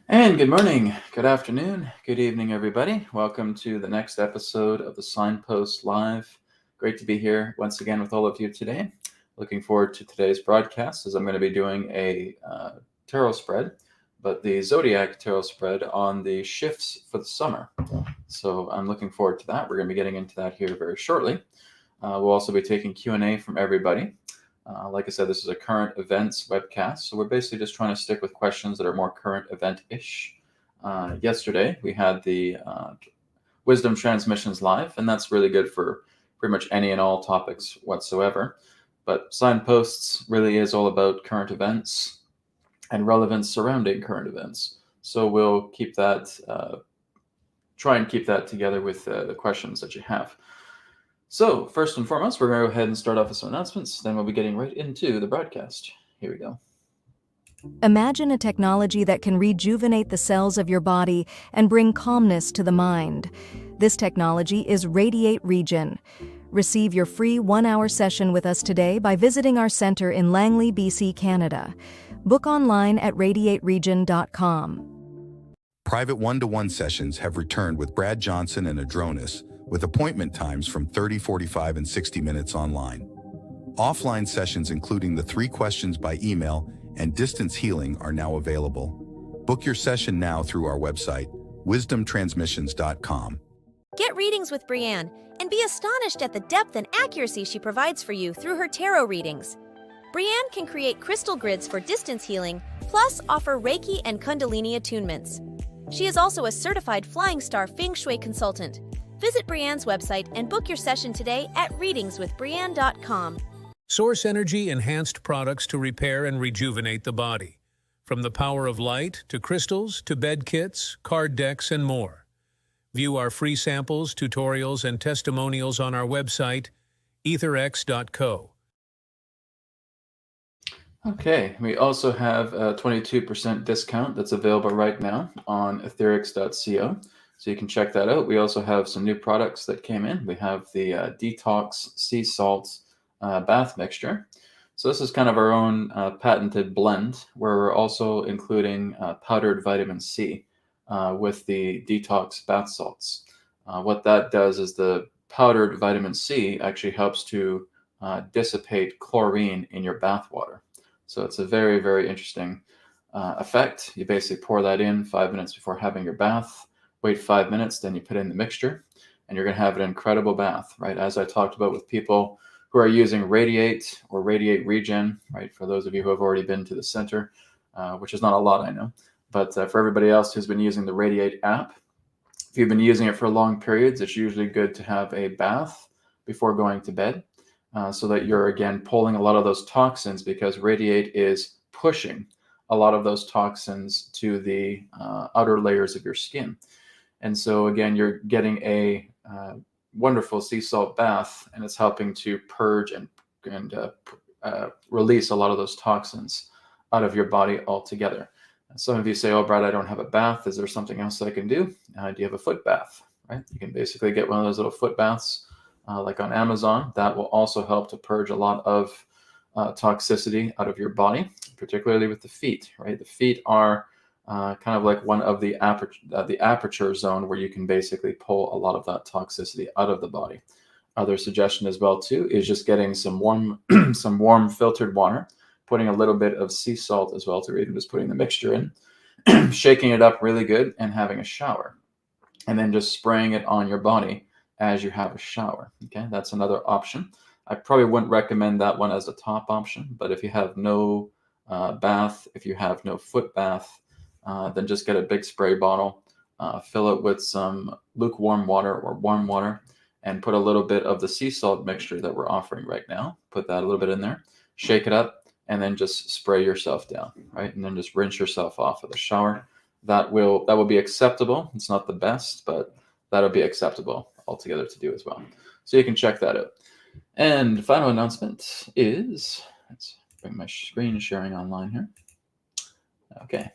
And good morning, good afternoon, good evening, everybody. Welcome to the next episode of the Signposts Live. Great to be here once again with all of you today. Looking forward to today's broadcast as I'm going to be doing a tarot spread, but the Zodiac tarot spread on the shifts for the summer. So I'm looking forward to that. We're going to be getting into that here very shortly. We'll also be taking Q&A from everybody. Like I said, this is a current events webcast, so we're basically just trying to stick with questions that are more current event-ish. Yesterday, we had the Wisdom Transmissions Live, and that's really good for pretty much any and all topics whatsoever. But Signposts really is all about current events and relevance surrounding current events. So we'll keep that, try and keep that together with the questions that you have. So, first and foremost, we're going to go ahead and start off with some announcements. Then we'll be getting right into the broadcast. Here we go. Imagine a technology that can rejuvenate the cells of your body and bring calmness to the mind. This technology is Radiate REGEN. Receive your free 1-hour session with us today by visiting our center in Langley, BC, Canada. Book online at radiateregen.com. Private one-to-one sessions have returned with Brad Johnson and Adronis, with appointment times from 30, 45, and 60 minutes online. Offline sessions including the 3 questions by email and distance healing are now available. Book your session now through our website, wisdomtransmissions.com. Get readings with Breanne and be astonished at the depth and accuracy she provides for you through her tarot readings. Breanne can create crystal grids for distance healing, plus offer Reiki and Kundalini attunements. She is also a certified Flying Star Feng Shui consultant. Visit Breanne's website and book your session today at readingswithbreanne.com. Source Energy enhanced products to repair and rejuvenate the body. From the power of light to crystals to bed kits, card decks, and more. View our free samples, tutorials, and testimonials on our website, AetherX.co. Okay, we also have a 22% discount that's available right now on AetherX.co. So you can check that out. We also have some new products that came in. We have the Detox Sea Salt Bath Mixture. So this is kind of our own patented blend where we're also including powdered vitamin C with the Detox Bath Salts. What that does is the powdered vitamin C actually helps to dissipate chlorine in your bath water. So it's a very, very interesting effect. You basically pour that in 5 minutes before having your bath. Wait 5 minutes, then you put in the mixture, and you're going to have an incredible bath, right? As I talked about with people who are using Radiate or Radiate REGEN, right? For those of you who have already been to the center, which is not a lot, I know. But for everybody else who's been using the Radiate app, if you've been using it for long periods, it's usually good to have a bath before going to bed so that you're, again, pulling a lot of those toxins, because Radiate is pushing a lot of those toxins to the outer layers of your skin. And so, again, you're getting a wonderful sea salt bath, and it's helping to purge and release a lot of those toxins out of your body altogether. Some of you say, oh, Brad, I don't have a bath. Is there something else I can do? Do you have a foot bath? Right? You can basically get one of those little foot baths like on Amazon. That will also help to purge a lot of toxicity out of your body, particularly with the feet. Right? The feet are kind of like one of the aperture zone where you can basically pull a lot of that toxicity out of the body. Other suggestion as well too is just getting some warm some warm filtered water, putting a little bit of sea salt as well, or even just putting the mixture in, shaking it up really good, and having a shower, and then just spraying it on your body as you have a shower. Okay, that's another option. I probably wouldn't recommend that one as a top option, but if you have no bath, if you have no foot bath, then just get a big spray bottle, fill it with some lukewarm water or warm water, and put a little bit of the sea salt mixture that we're offering right now. Put that a little bit in there, shake it up, and then just spray yourself down, right? And then just rinse yourself off with a shower. That will be acceptable. It's not the best, but that'll be acceptable altogether to do as well. So you can check that out. And the final announcement is, let's bring my screen sharing online here. Okay.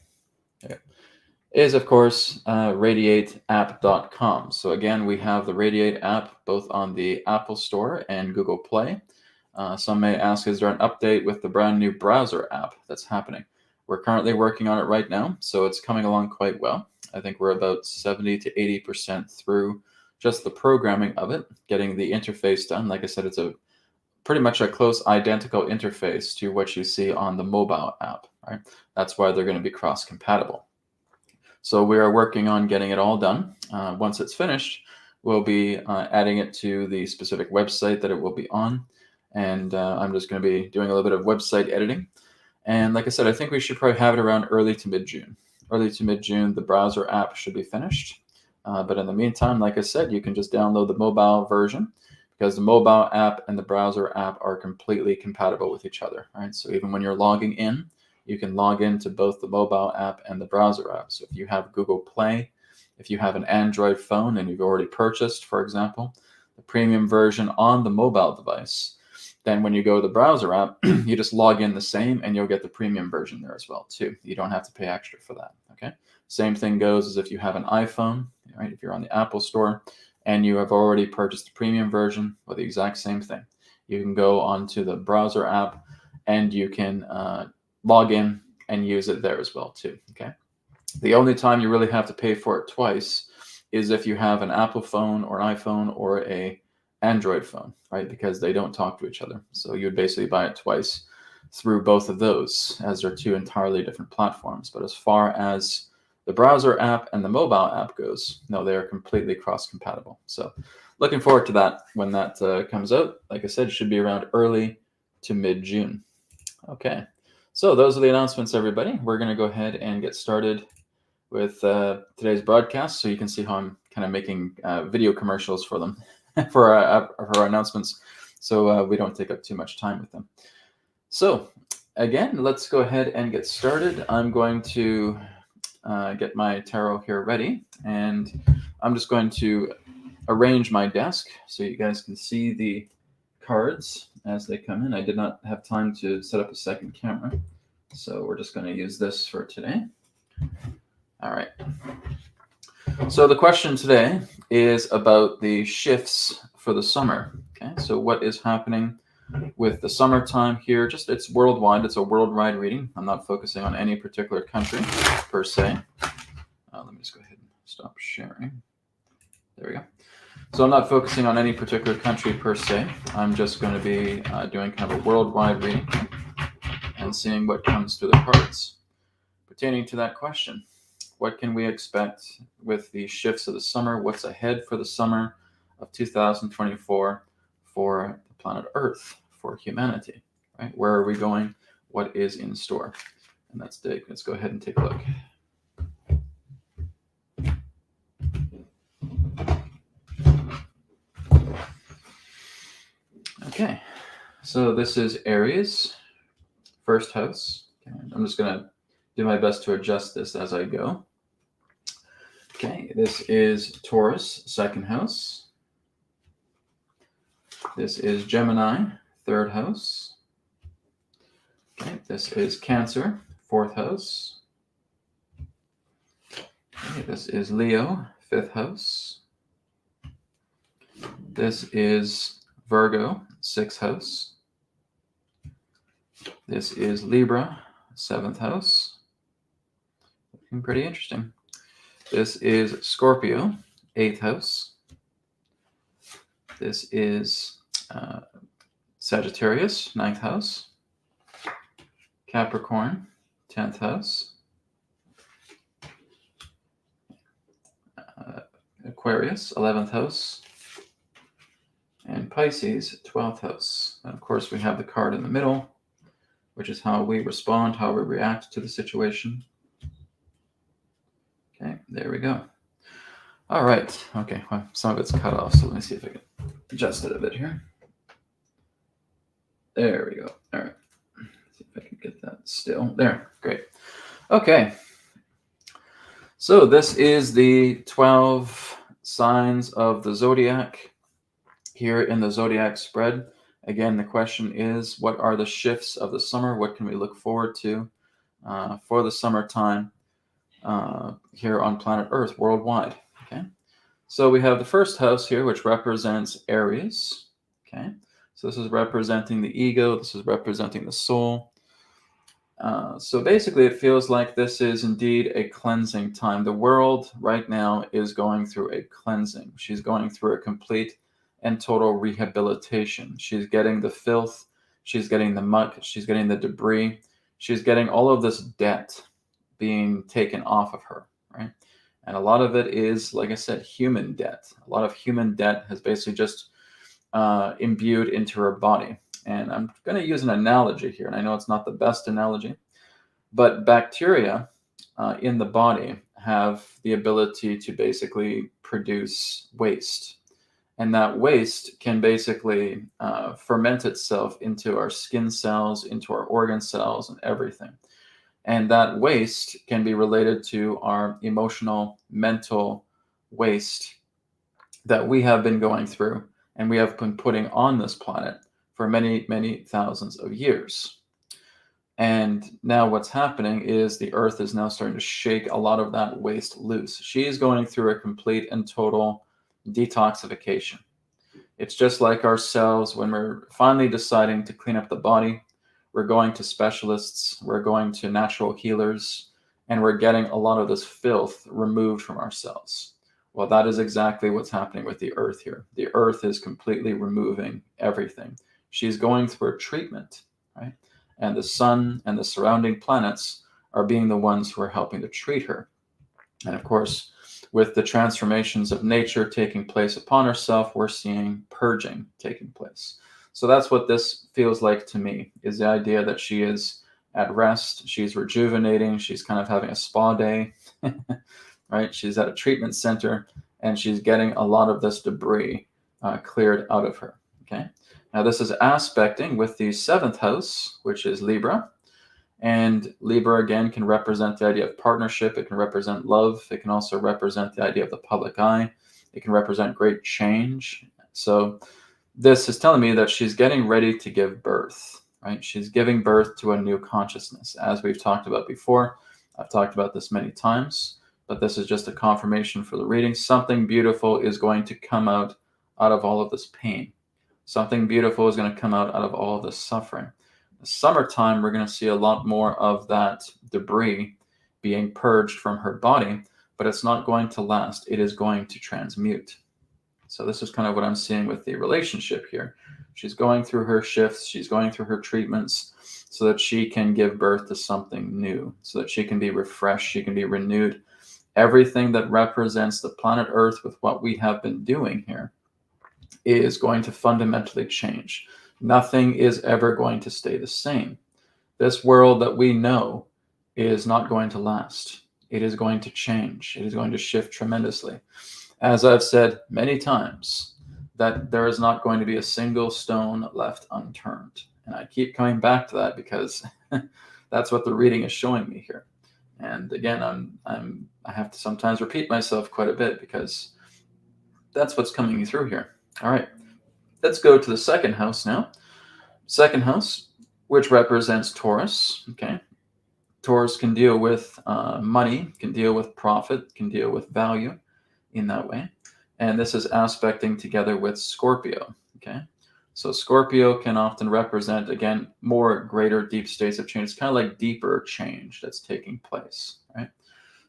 Is, of course, radiateapp.com. So again, we have the Radiate app both on the Apple Store and Google Play. Some may ask, is there an update with the brand new browser app that's happening? We're currently working on it right now, so it's coming along quite well. I think we're about 70 to 80% through just the programming of it, getting the interface done. Like I said, it's a pretty much a close identical interface to what you see on the mobile app, right? That's why they're going to be cross-compatible. So we are working on getting it all done. Once it's finished, we'll be adding it to the specific website that it will be on. And I'm just going to be doing a little bit of website editing. And like I said, I think we should probably have it around early to mid-June. Early to mid-June, the browser app should be finished. But in the meantime, like I said, you can just download the mobile version, because the mobile app and the browser app are completely compatible with each other, right? So even when you're logging in, you can log into both the mobile app and the browser app. So if you have Google Play, if you have an Android phone and you've already purchased, for example, the premium version on the mobile device, then when you go to the browser app, you just log in the same and you'll get the premium version there as well too. You don't have to pay extra for that, okay? Same thing goes as if you have an iPhone, right? If you're on the Apple Store and you have already purchased the premium version, well, the exact same thing. You can go onto the browser app and you can log in and use it there as well too, okay? The only time you really have to pay for it twice is if you have an Apple phone or an iPhone or a Android phone, right? Because they don't talk to each other. So you would basically buy it twice through both of those, as they're two entirely different platforms. But as far as the browser app and the mobile app goes, no, they are completely cross-compatible. So looking forward to that when that comes out. Like I said, it should be around early to mid-June. Okay, so those are the announcements, everybody. We're going to go ahead and get started with today's broadcast, so you can see how I'm kind of making video commercials for them. for our announcements, so we don't take up too much time with them. So again, let's go ahead and get started. I'm going to get my tarot here ready, and I'm just going to arrange my desk so you guys can see the cards as they come in. I did not have time to set up a second camera, so we're just going to use this for today. All right. So the question today is about the shifts for the summer. Okay, so what is happening with the summertime here? Just it's worldwide. It's a worldwide reading. I'm not focusing on any particular country per se. Let me just go ahead and stop sharing. There we go. So I'm not focusing on any particular country per se. I'm just going to be doing kind of a worldwide reading and seeing what comes through the cards pertaining to that question. What can we expect with the shifts of the summer? What's ahead for the summer of 2024 for the planet Earth for humanity, right? Where are we going? What is in store? And let's go ahead and take a look. Okay, so this is Aries, first house. Okay, I'm just going to do my best to adjust this as I go. Okay, this is Taurus, second house. This is Gemini, third house. Okay, this is Cancer, fourth house. Okay, this is Leo, fifth house. This is Virgo, sixth house. This is Libra, seventh house. Looking pretty interesting. This is Scorpio, eighth house. This is Sagittarius, ninth house. Capricorn, 10th house. Aquarius, 11th house. And Pisces, 12th house. And of course, we have the card in the middle, which is how we respond, how we react to the situation. Okay, there we go. All right. Okay, well, some of it's cut off, so let me see if I can adjust it a bit here. There we go. All right. Let's see if I can get that still. There. Great. Okay. So this is the 12 signs of the zodiac here in the Zodiac Spread. Again, the question is, what are the shifts of the summer? What can we look forward to for the summertime here on planet Earth worldwide? Okay. So we have the first house here, which represents Aries. Okay. So this is representing the ego. This is representing the soul. So basically, it feels like this is indeed a cleansing time. The world right now is going through a cleansing. She's going through a complete and total rehabilitation. She's getting the filth. She's getting the muck. She's getting the debris. She's getting all of this debt being taken off of her, right? And a lot of it is, like I said, human debt. A lot of human debt has basically just imbued into her body. And I'm going to use an analogy here, and I know it's not the best analogy, but bacteria in the body have the ability to basically produce waste. And that waste can basically ferment itself into our skin cells, into our organ cells, and everything. And that waste can be related to our emotional, mental waste that we have been going through and we have been putting on this planet for many, many thousands of years. And now what's happening is the Earth is now starting to shake a lot of that waste loose. She is going through a complete and total detoxification. It's just like ourselves when we're finally deciding to clean up the body. We're going to specialists, we're going to natural healers, and we're getting a lot of this filth removed from ourselves. Well, that is exactly what's happening with the Earth here. The Earth is completely removing everything. She's going through a treatment, right? And the sun and the surrounding planets are being the ones who are helping to treat her. And of course, with the transformations of nature taking place upon herself, we're seeing purging taking place. So that's what this feels like to me, is the idea that she is at rest, she's rejuvenating, she's kind of having a spa day, right? She's at a treatment center, and she's getting a lot of this debris cleared out of her, okay? Now this is aspecting with the 7th house, which is Libra. And Libra, again, can represent the idea of partnership. It can represent love. It can also represent the idea of the public eye. It can represent great change. So this is telling me that she's getting ready to give birth, right? She's giving birth to a new consciousness, as we've talked about before. I've talked about this many times, but this is just a confirmation for the reading. Something beautiful is going to come out of all of this pain. Something beautiful is going to come out of all of this suffering. The summertime, we're going to see a lot more of that debris being purged from her body, but it's not going to last. It is going to transmute. So this is kind of what I'm seeing with the relationship here. She's going through her shifts. She's going through her treatments so that she can give birth to something new, so that she can be refreshed, she can be renewed. Everything that represents the planet Earth with what we have been doing here is going to fundamentally change. Nothing is ever going to stay the same. This world that we know is not going to last. It is going to change. It is going to shift tremendously. As I've said many times, that there is not going to be a single stone left unturned. And I keep coming back to that because that's what the reading is showing me here. And again, I have to sometimes repeat myself quite a bit because that's what's coming through here. All right, let's go to the second house now. Second house, which represents Taurus. Okay, Taurus can deal with money, can deal with profit, can deal with value in that way. And this is aspecting together with Scorpio. Okay, so Scorpio can often represent, again, more greater deep states of change. It's kind of like deeper change that's taking place, right?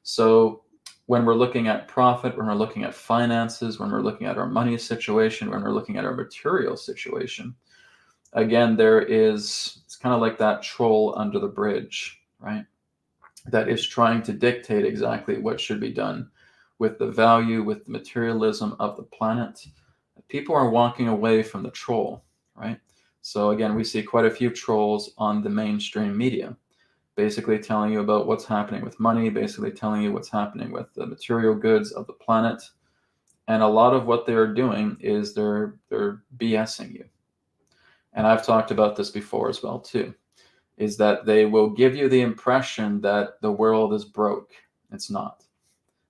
So when we're looking at profit, when we're looking at finances, when we're looking at our money situation, when we're looking at our material situation, again, it's kind of like that troll under the bridge, right? That is trying to dictate exactly what should be done with the value, with the materialism of the planet. People are walking away from the troll, right? So again, we see quite a few trolls on the mainstream media, basically telling you about what's happening with money, basically telling you what's happening with the material goods of the planet. And a lot of what they're doing is they're BSing you. And I've talked about this before as well too, is that they will give you the impression that the world is broke. It's not.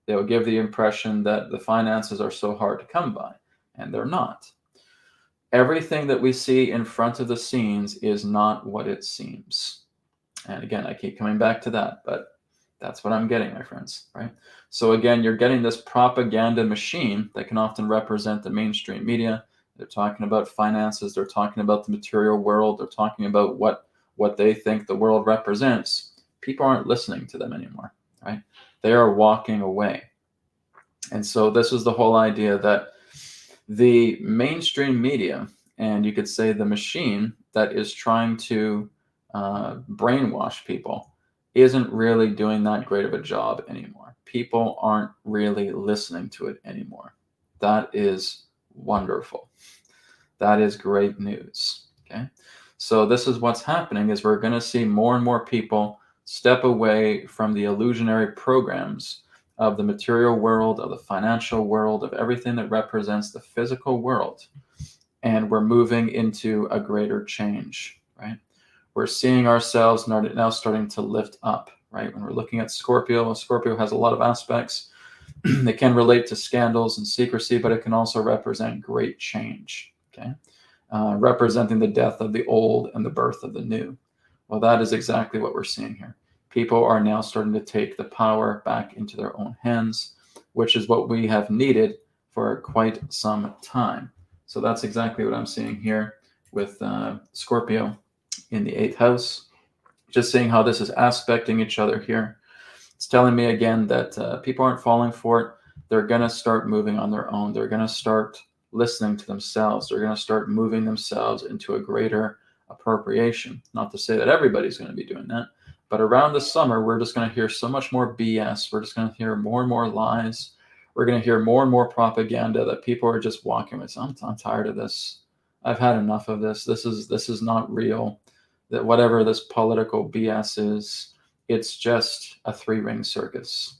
They will give the impression that the finances are so hard to come by, and they're not. Everything that we see in front of the scenes is not what it seems. And again, I keep coming back to that, but that's what I'm getting, my friends, right? So again, you're getting this propaganda machine that can often represent the mainstream media. They're talking about finances. They're talking about the material world. They're talking about what they think the world represents. People aren't listening to them anymore, right? They are walking away. And so this is the whole idea that the mainstream media, and you could say the machine that is trying to brainwash people, isn't really doing that great of a job anymore. People aren't really listening to it anymore. That is wonderful. That is great news. Okay. So this is what's happening, is we're going to see more and more people step away from the illusionary programs of the material world, of the financial world, of everything that represents the physical world. And we're moving into a greater change, right? We're seeing ourselves now starting to lift up, right? When we're looking at Scorpio, Scorpio has a lot of aspects. It can relate to scandals and secrecy, but it can also represent great change, okay? Representing the death of the old and the birth of the new. Well, that is exactly what we're seeing here. People are now starting to take the power back into their own hands, which is what we have needed for quite some time. So that's exactly what I'm seeing here with Scorpio in the 8th house. Just seeing how this is aspecting each other here. It's telling me again that people aren't falling for it. They're going to start moving on their own. They're going to start listening to themselves. They're going to start moving themselves into a greater appropriation. Not to say that everybody's going to be doing that, but around the summer, we're just going to hear so much more BS. We're just going to hear more and more lies. We're going to hear more and more propaganda that people are just walking with. I'm tired of this. I've had enough of this. This is not real. That whatever this political BS is, it's just a 3-ring circus.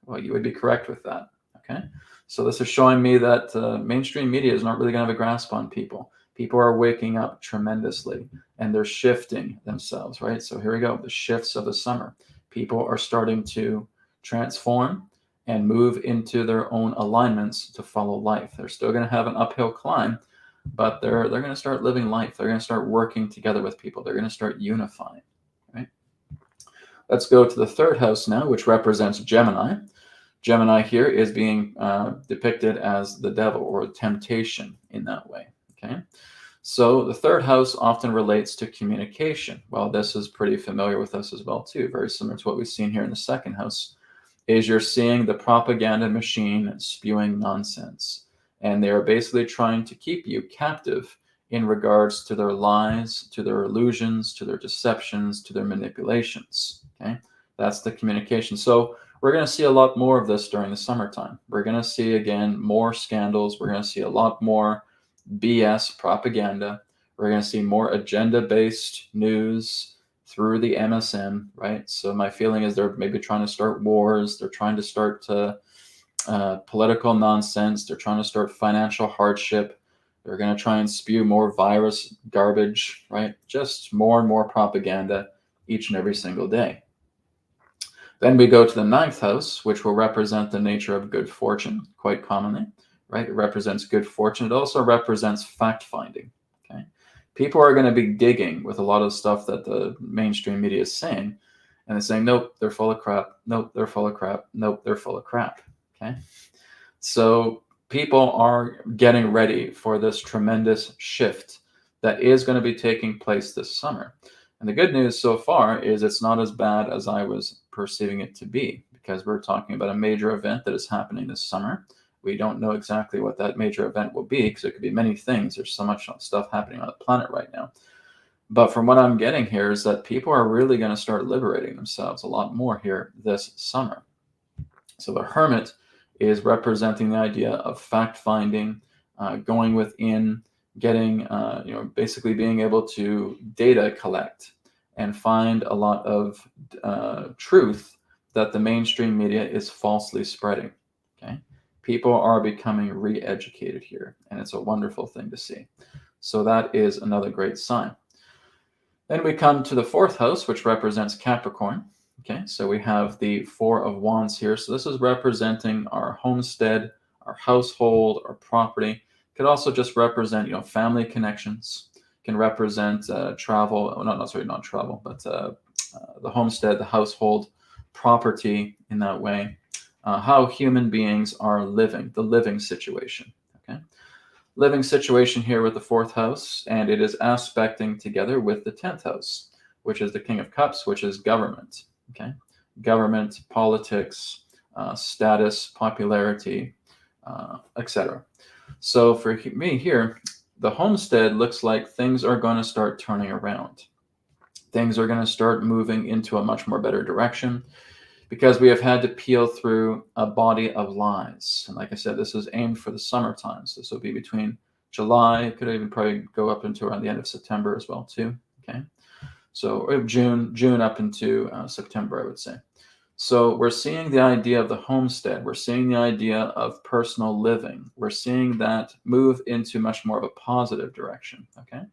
Well, you would be correct with that. Okay. So this is showing me that mainstream media is not really going to have a grasp on people. People are waking up tremendously and they're shifting themselves, right? So here we go, the shifts of the summer. People are starting to transform and move into their own alignments to follow life. They're still going to have an uphill climb, but they're going to start living life. They're going to start working together with people. They're going to start unifying, right? Let's go to the 3rd house now, which represents Gemini. Gemini here is being depicted as the devil or temptation in that way, okay? So the 3rd house often relates to communication. Well, this is pretty familiar with us as well too, very similar to what we've seen here in the 2nd house, is you're seeing the propaganda machine spewing nonsense. And they are basically trying to keep you captive in regards to their lies, to their illusions, to their deceptions, to their manipulations, okay? That's the communication. So we're going to see a lot more of this during the summertime. We're going to see, again, more scandals. We're going to see a lot more BS propaganda. We're going to see more agenda-based news through the MSM, right? So my feeling is they're maybe trying to start wars. They're trying to start political nonsense. They're trying to start financial hardship. They're going to try and spew more virus garbage, right? Just more and more propaganda each and every single day. Then we go to the 9th house, which will represent the nature of good fortune, quite commonly, right? It represents good fortune. It also represents fact-finding, okay? People are going to be digging with a lot of stuff that the mainstream media is saying, and they're saying, nope, they're full of crap. Nope, they're full of crap. Nope, they're full of crap, okay? So people are getting ready for this tremendous shift that is going to be taking place this summer. And the good news so far is it's not as bad as I was perceiving it to be, because we're talking about a major event that is happening this summer. We don't know exactly what that major event will be, because it could be many things. There's so much stuff happening on the planet right now. But from what I'm getting here is that people are really going to start liberating themselves a lot more here this summer. So the Hermit is representing the idea of fact-finding, going within, getting, basically being able to data collect and find a lot of truth that the mainstream media is falsely spreading, okay? People are becoming re-educated here, and it's a wonderful thing to see. So that is another great sign. Then we come to the 4th house, which represents Capricorn. Okay, so we have the 4 of Wands here. So this is representing our homestead, our household, our property. Could also just represent, family connections. Can represent travel. Oh, not travel, but the homestead, the household, property in that way. How human beings are living, the living situation. Okay, living situation here with the 4th house, and it is aspecting together with the 10th house, which is the King of Cups, which is government. Okay, government, politics, status, popularity, etc. So for me here, the homestead looks like things are going to start turning around. Things are going to start moving into a much more better direction, because we have had to peel through a body of lies. And like I said, this is aimed for the summertime. So this will be between July, it could even probably go up into around the end of September as well too. Okay. So June up into September, I would say. So we're seeing the idea of the homestead. We're seeing the idea of personal living. We're seeing that move into much more of a positive direction, okay?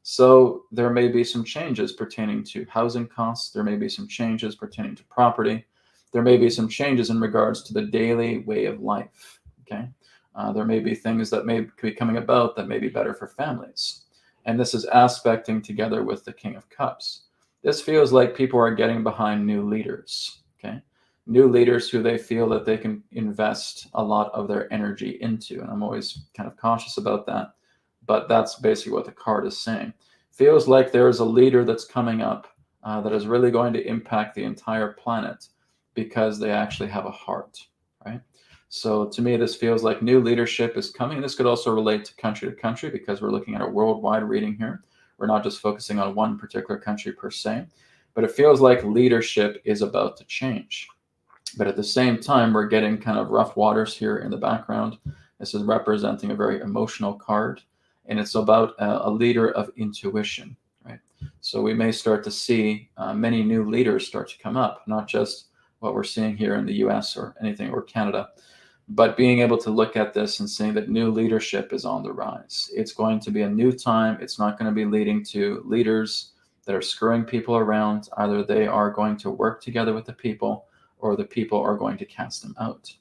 So there may be some changes pertaining to housing costs. There may be some changes pertaining to property. There may be some changes in regards to the daily way of life, okay? There may be things that may be coming about that may be better for families. And this is aspecting together with the King of Cups. This feels like people are getting behind new leaders, okay? New leaders who they feel that they can invest a lot of their energy into. And I'm always kind of cautious about that, but that's basically what the card is saying. Feels like there is a leader that's coming up that is really going to impact the entire planet because they actually have a heart, right? So to me, this feels like new leadership is coming. This could also relate to country because we're looking at a worldwide reading here. We're not just focusing on one particular country per se, but it feels like leadership is about to change. But at the same time, we're getting kind of rough waters here in the background. This is representing a very emotional card, and it's about a leader of intuition, right? So we may start to see many new leaders start to come up, not just what we're seeing here in the US or anything, or Canada, but being able to look at this and saying that new leadership is on the rise. It's going to be a new time. It's not going to be leading to leaders that are screwing people around. Either they are going to work together with the people, or the people are going to cast them out.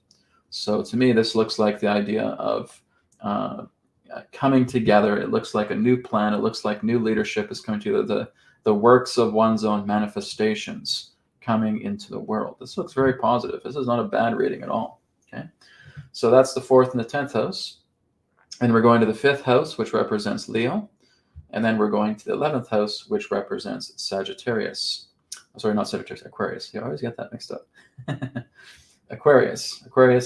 So to me, this looks like the idea of coming together. It looks like a new plan. It looks like new leadership is coming to the works of one's own manifestations coming into the world. This looks very positive. This is not a bad reading at all. Okay, so that's the 4th and the 10th house. And we're going to the 5th house, which represents Leo. And then we're going to the 11th house, which represents Sagittarius. Oh, sorry, not Sagittarius, Aquarius. You always get that mixed up. Aquarius,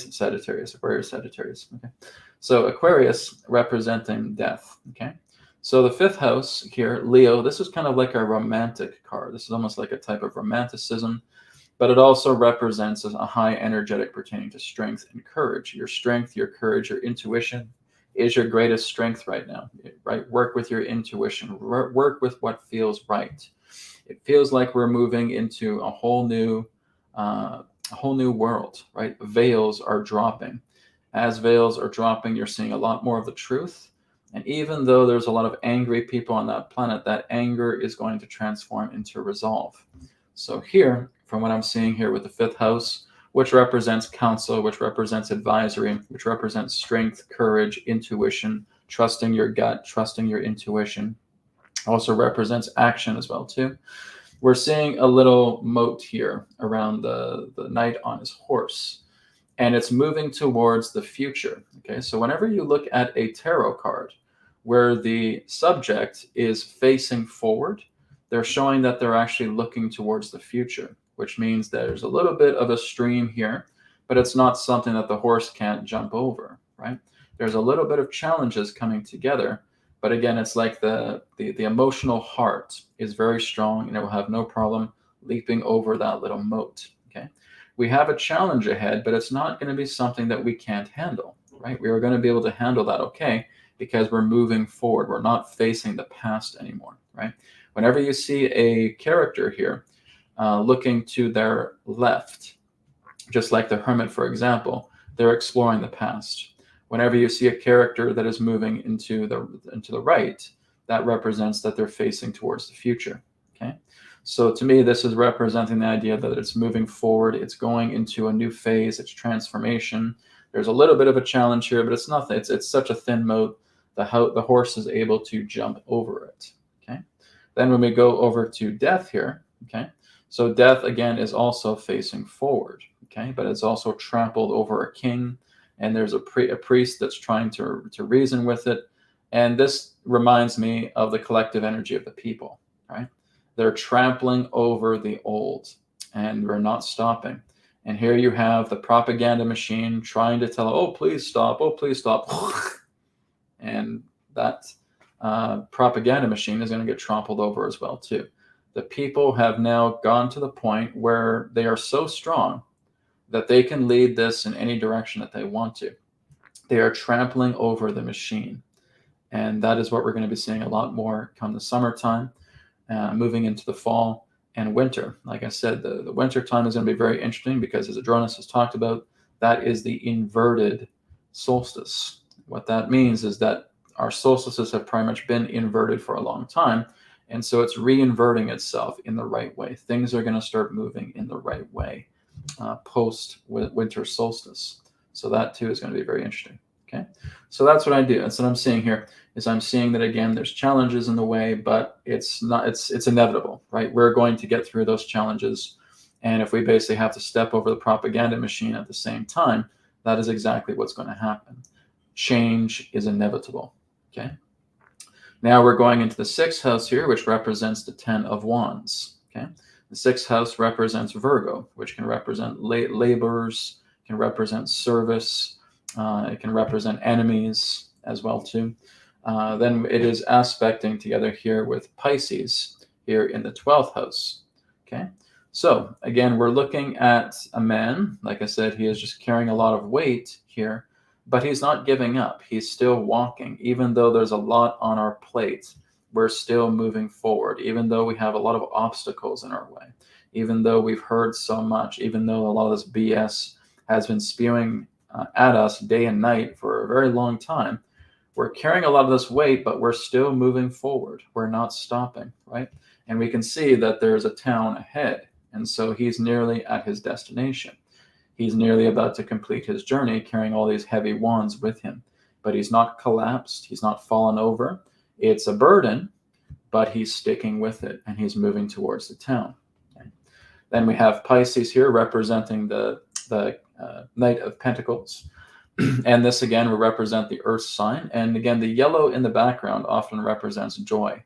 Sagittarius, Aquarius, Sagittarius. Okay, so Aquarius representing death. Okay, so the 5th house here, Leo, this is kind of like a romantic card. This is almost like a type of romanticism, but it also represents a high energetic pertaining to strength and courage. Your strength, your courage, your intuition, is your greatest strength right now, right? Work with your intuition, work with what feels right. It feels like we're moving into a whole new world, right? Veils are dropping. As veils are dropping, you're seeing a lot more of the truth. And even though there's a lot of angry people on that planet, that anger is going to transform into resolve. So here, from what I'm seeing here with the fifth house, which represents counsel, which represents advisory, which represents strength, courage, intuition, trusting your gut, trusting your intuition, also represents action as well too. We're seeing a little moat here around the knight on his horse, and it's moving towards the future. Okay, so whenever you look at a tarot card where the subject is facing forward, they're showing that they're actually looking towards the future, which means there's a little bit of a stream here, but it's not something that the horse can't jump over, right? There's a little bit of challenges coming together, but again, it's like the emotional heart is very strong, and it will have no problem leaping over that little moat. Okay, we have a challenge ahead, but it's not going to be something that we can't handle, right? We are going to be able to handle that, okay, because we're moving forward. We're not facing the past anymore, right? Whenever you see a character here looking to their left, just like the hermit, for example, they're exploring the past. Whenever you see a character that is moving into the right, that represents that they're facing towards the future. Okay, so to me, this is representing the idea that it's moving forward. It's going into a new phase. It's transformation. There's a little bit of a challenge here, but it's nothing. It's such a thin moat. The horse is able to jump over it. Okay, then when we go over to death here, okay, so death again is also facing forward. Okay, but it's also trampled over a king. And there's a priest that's trying to reason with it. And this reminds me of the collective energy of the people, right? They're trampling over the old, and we're not stopping. And here you have the propaganda machine trying to tell, oh, please stop, oh, please stop. And that propaganda machine is going to get trampled over as well, too. The people have now gone to the point where they are so strong that they can lead this in any direction that they want to. They are trampling over the machine. And that is what we're going to be seeing a lot more come the summertime, moving into the fall and winter. Like I said, the winter time is going to be very interesting because, as Adronis has talked about, that is the inverted solstice. What that means is that our solstices have pretty much been inverted for a long time. And so it's re-inverting itself in the right way. Things are going to start moving in the right way post winter solstice. So that too is going to be very interesting. Okay, so that's what I do. That's what I'm seeing here. Is I'm seeing that again, there's challenges in the way, but it's not. It's inevitable, right? We're going to get through those challenges, and if we basically have to step over the propaganda machine at the same time, that is exactly what's going to happen. Change is inevitable. Okay. Now we're going into the sixth house here, which represents the 10 of Wands. Okay. The sixth house represents Virgo, which can represent laborers, can represent service, it can represent enemies as well too. Then it is aspecting together here with Pisces here in the 12th house. Okay, so again, we're looking at a man. Like I said, he is just carrying a lot of weight here, but he's not giving up. He's still walking, even though there's a lot on our plate. We're still moving forward, even though we have a lot of obstacles in our way, even though we've heard so much, even though a lot of this BS has been spewing at us day and night for a very long time. We're carrying a lot of this weight, but we're still moving forward. We're not stopping, right? And we can see that there's a town ahead. And so he's nearly at his destination. He's nearly about to complete his journey, carrying all these heavy wands with him. But he's not collapsed. He's not fallen over. It's a burden, but he's sticking with it, and he's moving towards the town. Okay. Then we have Pisces here representing the Knight of Pentacles. And this again will represent the earth sign. And again, the yellow in the background often represents joy,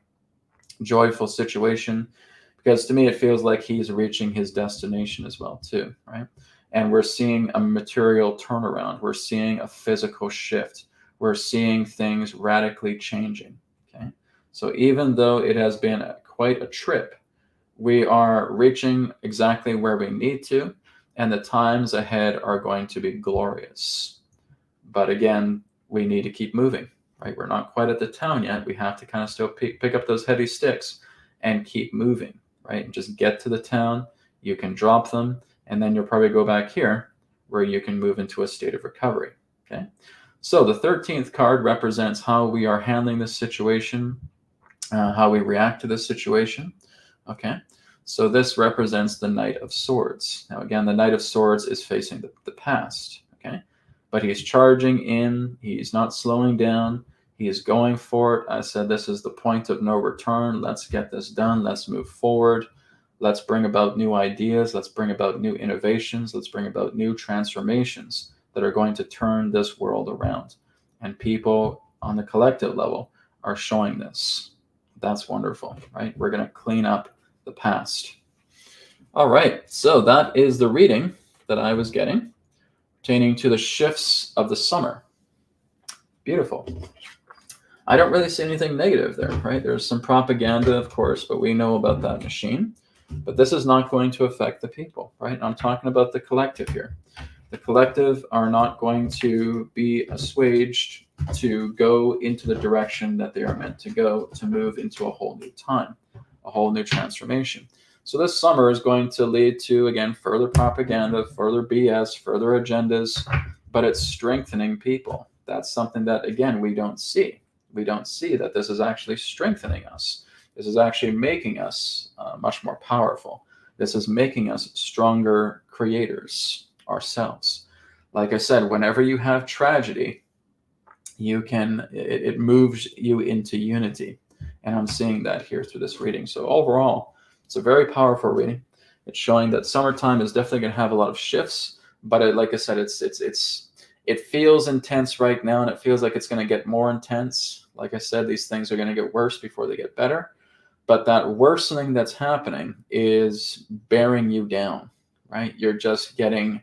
joyful situation, because to me, it feels like he's reaching his destination as well too, right? And we're seeing a material turnaround. We're seeing a physical shift. We're seeing things radically changing. Okay, so even though it has been quite a trip, we are reaching exactly where we need to, and the times ahead are going to be glorious. But again, we need to keep moving, right? We're not quite at the town yet. We have to kind of still pick up those heavy sticks and keep moving, right? And just get to the town. You can drop them, and then you'll probably go back here where you can move into a state of recovery, okay? So the 13th card represents how we are handling this situation, how we react to this situation, okay? So this represents the Knight of Swords. Now, again, the Knight of Swords is facing the past, okay? But he's charging in. He's not slowing down. He is going for it. I said this is the point of no return. Let's get this done. Let's move forward. Let's bring about new ideas. Let's bring about new innovations. Let's bring about new transformations that are going to turn this world around. And people on the collective level are showing this. That's wonderful, right? We're going to clean up the past. All right, so that is the reading that I was getting pertaining to the shifts of the summer. Beautiful. I don't really see anything negative there, right? There's some propaganda, of course, but we know about that machine. But this is not going to affect the people, right? I'm talking about the collective here. The collective are not going to be assuaged to go into the direction that they are meant to go, to move into a whole new time, a whole new transformation. So this summer is going to lead to, again, further propaganda, further BS, further agendas, but it's strengthening people. That's something that, again, we don't see. We don't see that this is actually strengthening us. This is actually making us much more powerful. This is making us stronger creators ourselves. Like I said, whenever you have tragedy, it moves you into unity. And I'm seeing that here through this reading. So overall, it's a very powerful reading. It's showing that summertime is definitely going to have a lot of shifts, but like I said, it feels intense right now, and it feels like it's going to get more intense. Like I said, these things are going to get worse before they get better. But that worsening that's happening is bearing you down, right? You're getting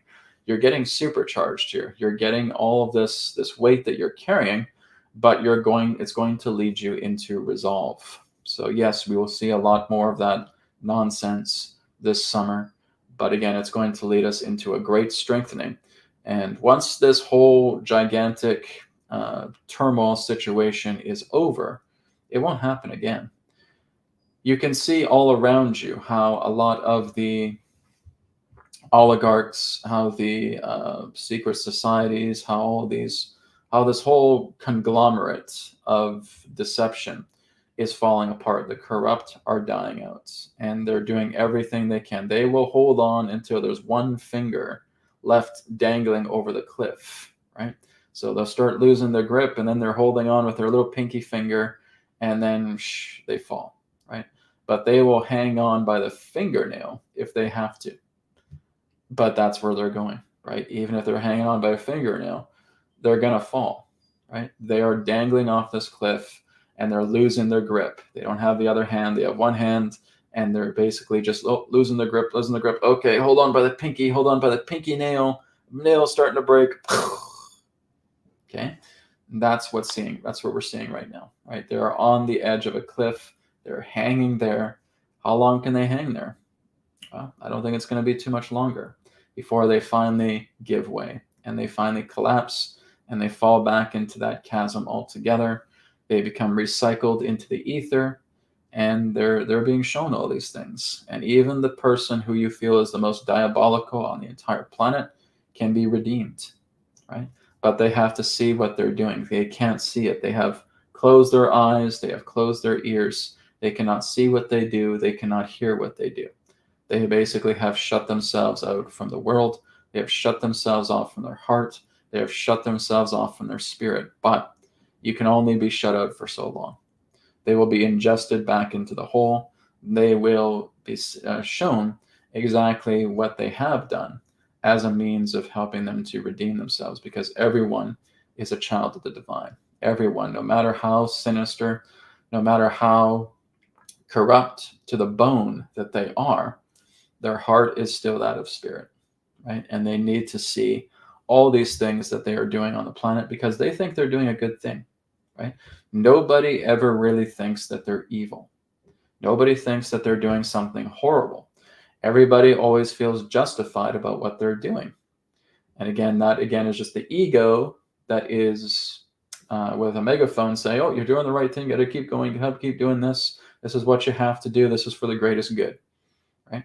supercharged here. You're getting all of this weight that you're carrying, but it's going to lead you into resolve. So yes, we will see a lot more of that nonsense this summer, but again, it's going to lead us into a great strengthening. And once this whole gigantic turmoil situation is over, it won't happen again. You can see all around you how a lot of the oligarchs, how the secret societies, how this whole conglomerate of deception is falling apart. The corrupt are dying out, and they're doing everything they can. They will hold on until there's one finger left dangling over the cliff, right? So they'll start losing their grip, and then they're holding on with their little pinky finger, and then they fall, right? But they will hang on by the fingernail if they have to. But that's where they're going, right? Even if they're hanging on by a fingernail, they're going to fall, right? They are dangling off this cliff, and they're losing their grip. They don't have the other hand. They have one hand, and they're basically just losing their grip, losing the grip. Okay, hold on by the pinky nail. Nail starting to break. Okay, that's what we're seeing right now, right? They're on the edge of a cliff. They're hanging there. How long can they hang there? Well, I don't think it's going to be too much longer before they finally give way and they finally collapse and they fall back into that chasm altogether. They become recycled into the ether, and they're being shown all these things. And even the person who you feel is the most diabolical on the entire planet can be redeemed, right? But they have to see what they're doing. They can't see it. They have closed their eyes. They have closed their ears. They cannot see what they do. They cannot hear what they do. They basically have shut themselves out from the world. They have shut themselves off from their heart. They have shut themselves off from their spirit. But you can only be shut out for so long. They will be ingested back into the hole. They will be shown exactly what they have done as a means of helping them to redeem themselves, because everyone is a child of the divine. Everyone, no matter how sinister, no matter how corrupt to the bone that they are, their heart is still that of spirit, right? And they need to see all these things that they are doing on the planet because they think they're doing a good thing, right? Nobody ever really thinks that they're evil. Nobody thinks that they're doing something horrible. Everybody always feels justified about what they're doing. And again, that again is just the ego that is with a megaphone say, oh, you're doing the right thing, you got to keep going, keep doing this. This is what you have to do. This is for the greatest good, right?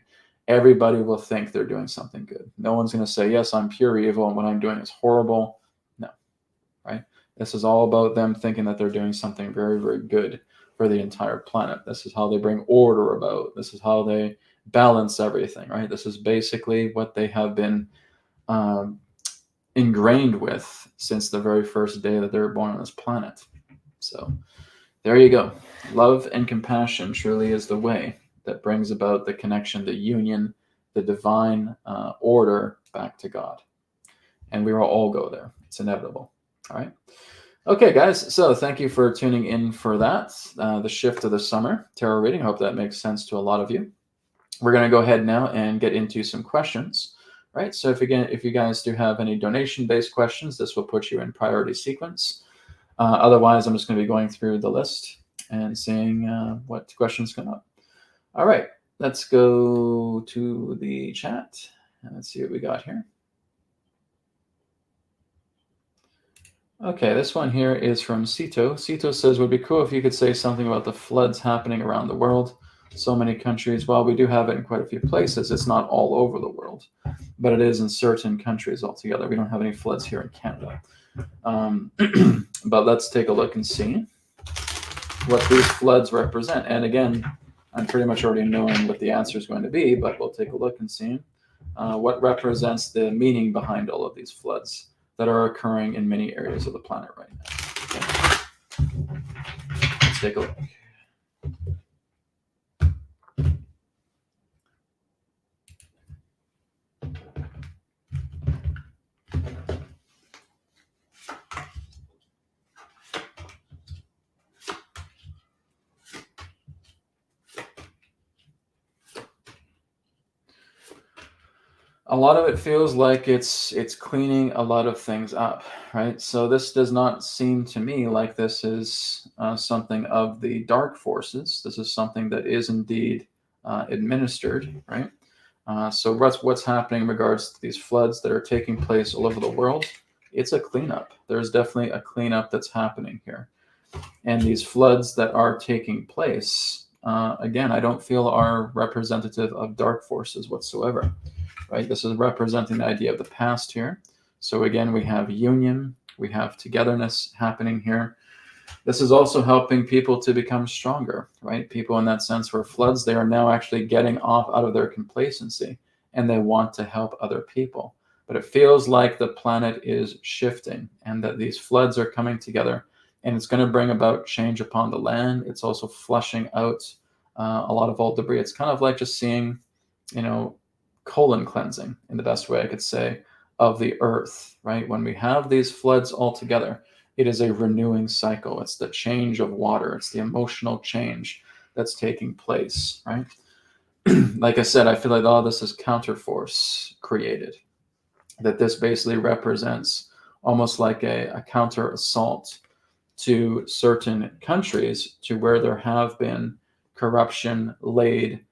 Everybody will think they're doing something good. No one's going to say, yes, I'm pure evil and what I'm doing is horrible. No, right? This is all about them thinking that they're doing something very, very good for the entire planet. This is how they bring order about. This is how they balance everything, right? This is basically what they have been ingrained with since the very first day that they were born on this planet. So there you go. Love and compassion truly is the way that brings about the connection, the union, the divine order back to God. And we will all go there. It's inevitable. All right. Okay, guys. So thank you for tuning in for that. The shift of the summer tarot reading. I hope that makes sense to a lot of you. We're going to go ahead now and get into some questions. Right. So if you guys do have any donation-based questions, this will put you in priority sequence. Otherwise, I'm just going to be going through the list and seeing what questions come up. All right, let's go to the chat and let's see what we got here. Okay, this one here is from Sito. Sito says, would be cool if you could say something about the floods happening around the world. So many countries. Well, we do have it in quite a few places. It's not all over the world, but it is in certain countries altogether. We don't have any floods here in Canada. But let's take a look and see what these floods represent. And again, I'm pretty much already knowing what the answer is going to be, but we'll take a look and see what represents the meaning behind all of these floods that are occurring in many areas of the planet right now. Okay. Let's take a look. A lot of it feels like it's cleaning a lot of things up, right? So this does not seem to me like this is something of the dark forces. This is something that is indeed administered, right? So what's happening in regards to these floods that are taking place all over the world? It's a cleanup. There's definitely a cleanup that's happening here. And these floods that are taking place, again, I don't feel are representative of dark forces whatsoever. Right, this is representing the idea of the past here. So again, we have union, we have togetherness happening here. This is also helping people to become stronger, right? People in that sense where floods, they are now actually getting off out of their complacency and they want to help other people. But it feels like the planet is shifting and that these floods are coming together and it's going to bring about change upon the land. It's also flushing out a lot of old debris. It's kind of like just seeing, colon cleansing in the best way I could say of the earth, right? When we have these floods all together, it is a renewing cycle. It's the change of water. It's the emotional change that's taking place, right? Like I said, I feel like all this is counterforce created, that this basically represents almost like a counter assault to certain countries to where there have been corruption laid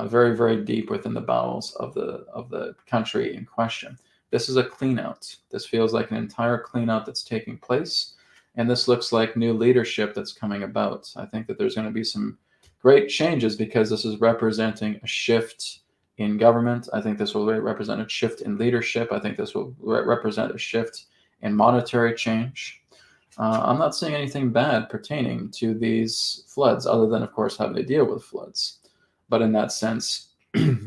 very, very deep within the bowels of the country in question. This is a clean out. This feels like an entire clean out that's taking place. And this looks like new leadership that's coming about. I think that there's going to be some great changes because this is representing a shift in government. I think this will represent a shift in leadership. I think this will represent a shift in monetary change. I'm not seeing anything bad pertaining to these floods other than, of course, having to deal with floods. But in that sense,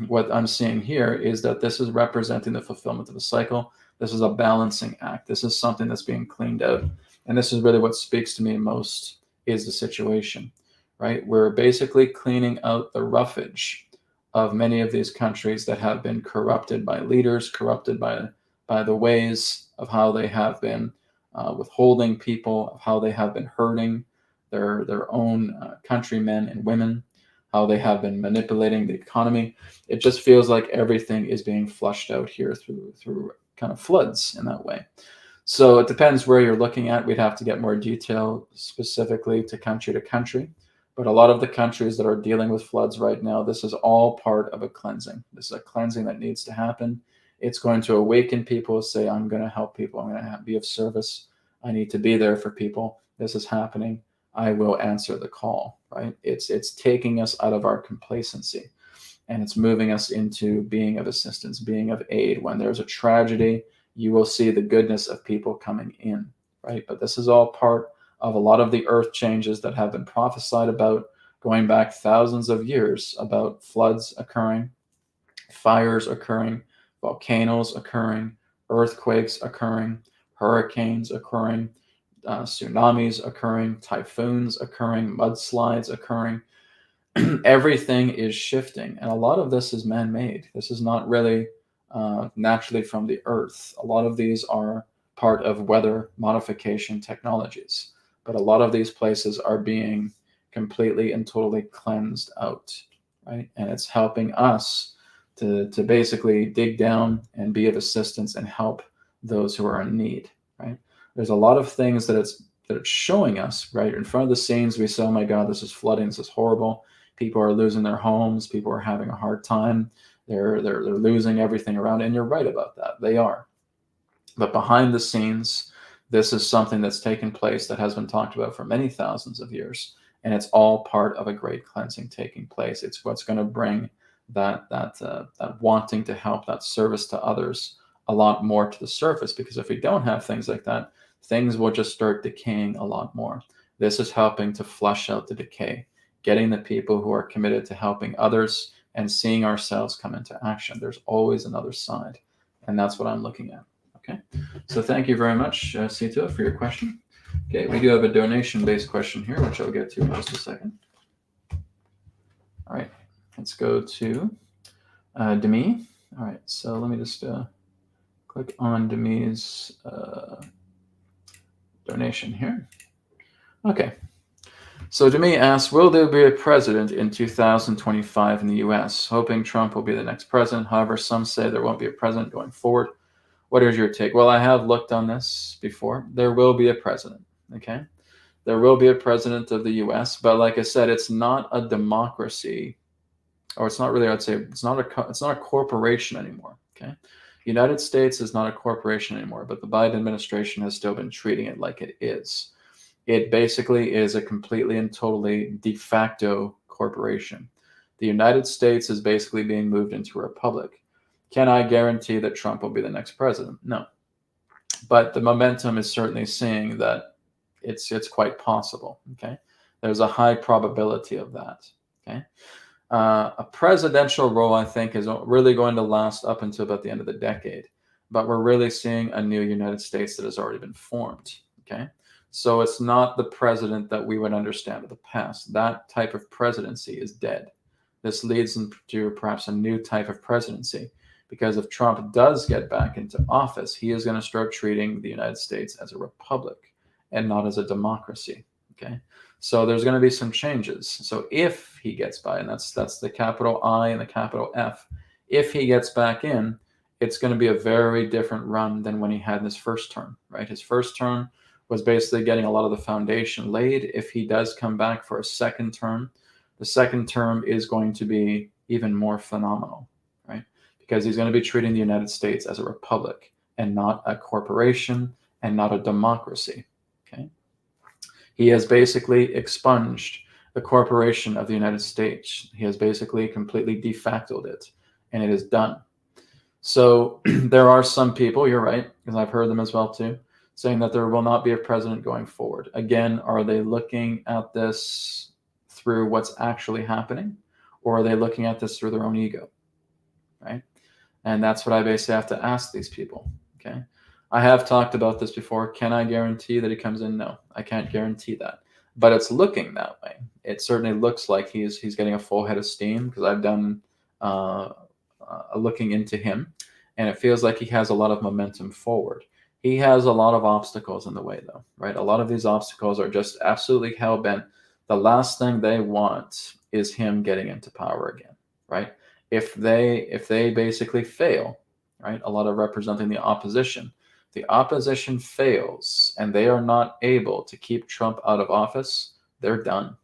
what I'm seeing here is that this is representing the fulfillment of a cycle. This is a balancing act. This is something that's being cleaned out. And this is really what speaks to me most is the situation, right? We're basically cleaning out the roughage of many of these countries that have been corrupted by leaders, corrupted by the ways of how they have been withholding people, of how they have been hurting their own countrymen and women, how they have been manipulating the economy. It just feels like everything is being flushed out here through kind of floods in that way. So it depends where you're looking at. We'd have to get more detail specifically to country. But a lot of the countries that are dealing with floods right now, this is all part of a cleansing. This is a cleansing that needs to happen. It's going to awaken people, say, I'm going to help people. I'm going to be of service I need to be there for people. This is happening. I will answer the call, right? It's taking us out of our complacency, and it's moving us into being of assistance, being of aid. When there's a tragedy, you will see the goodness of people coming in, right? But this is all part of a lot of the earth changes that have been prophesied about going back thousands of years, about floods occurring, fires occurring, volcanoes occurring, earthquakes occurring, hurricanes occurring, tsunamis occurring, typhoons occurring, mudslides occurring. Everything is shifting, and a lot of this is man-made. This is not really naturally from the earth. A lot of these are part of weather modification technologies, but a lot of these places are being completely and totally cleansed out, right? And it's helping us to basically dig down and be of assistance and help those who are in need, right? There's a lot of things that it's showing us, right? In front of the scenes, we say, oh my God, this is flooding, this is horrible. People are losing their homes, people are having a hard time, they're losing everything around, and you're right about that, they are. But behind the scenes, this is something that's taken place that has been talked about for many thousands of years, and it's all part of a great cleansing taking place. It's what's going to bring that wanting to help, that service to others, a lot more to the surface, because if we don't have things like that, things will just start decaying a lot more. This is helping to flush out the decay, getting the people who are committed to helping others and seeing ourselves come into action. There's always another side, and that's what I'm looking at. Okay, so thank you very much, Sito, for your question. Okay, we do have a donation-based question here, which I'll get to in just a second. All right, let's go to Demi. All right, so let me just click on Demi's donation here. Okay, so Demi asks, will there be a president in 2025 in the US? Hoping Trump will be the next president. However, some say there won't be a president going forward. What is your take? Well, I have looked on this before. There will be a president, okay? There will be a president of the US, but like I said, it's not a democracy, or it's not really, I'd say, it's not a corporation anymore, okay? United States is not a corporation anymore, but the Biden administration has still been treating it like it is. It basically is a completely and totally de facto corporation. The United States is basically being moved into a republic. Can I guarantee that Trump will be the next president? No. But the momentum is certainly saying that it's quite possible, okay? There's a high probability of that, okay? A presidential role, I think, is really going to last up until about the end of the decade. But we're really seeing a new United States that has already been formed, okay? So it's not the president that we would understand of the past. That type of presidency is dead. This leads into perhaps a new type of presidency, because if Trump does get back into office, he is going to start treating the United States as a republic and not as a democracy, okay? So there's going to be some changes. So if he gets by, and that's the capital I and the capital F, if he gets back in, it's going to be a very different run than when he had in his first term, right? His first term was basically getting a lot of the foundation laid. If he does come back for a second term, the second term is going to be even more phenomenal, right? Because he's going to be treating the United States as a republic and not a corporation and not a democracy, okay? He has basically expunged the corporation of the United States. He has basically completely de factoed it, and it is done. So there are some people, you're right, because I've heard them as well too, saying that there will not be a president going forward. Again, are they looking at this through what's actually happening, or are they looking at this through their own ego, right? And that's what I basically have to ask these people, okay? I have talked about this before. Can I guarantee that he comes in? No, I can't guarantee that. But it's looking that way. It certainly looks like he's getting a full head of steam, because I've done looking into him, and it feels like he has a lot of momentum forward. He has a lot of obstacles in the way, though, right? A lot of these obstacles are just absolutely hell-bent. The last thing they want is him getting into power again, right? If they basically fail, right? A lot of representing the opposition fails and they are not able to keep Trump out of office, they're done.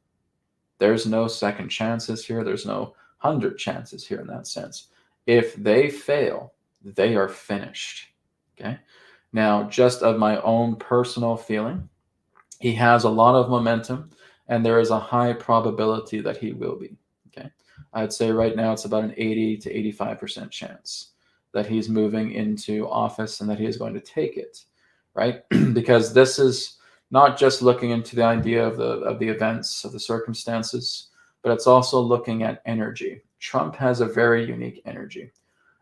There's no second chances here. There's no 100 chances here in that sense. If they fail, they are finished, okay? Now, just of my own personal feeling, he has a lot of momentum, and there is a high probability that he will be. Okay, I'd say right now it's about an 80 to 85% chance that he's moving into office and that he is going to take it, right? Because this is not just looking into the idea of the events, of the circumstances, but it's also looking at energy. Trump has a very unique energy.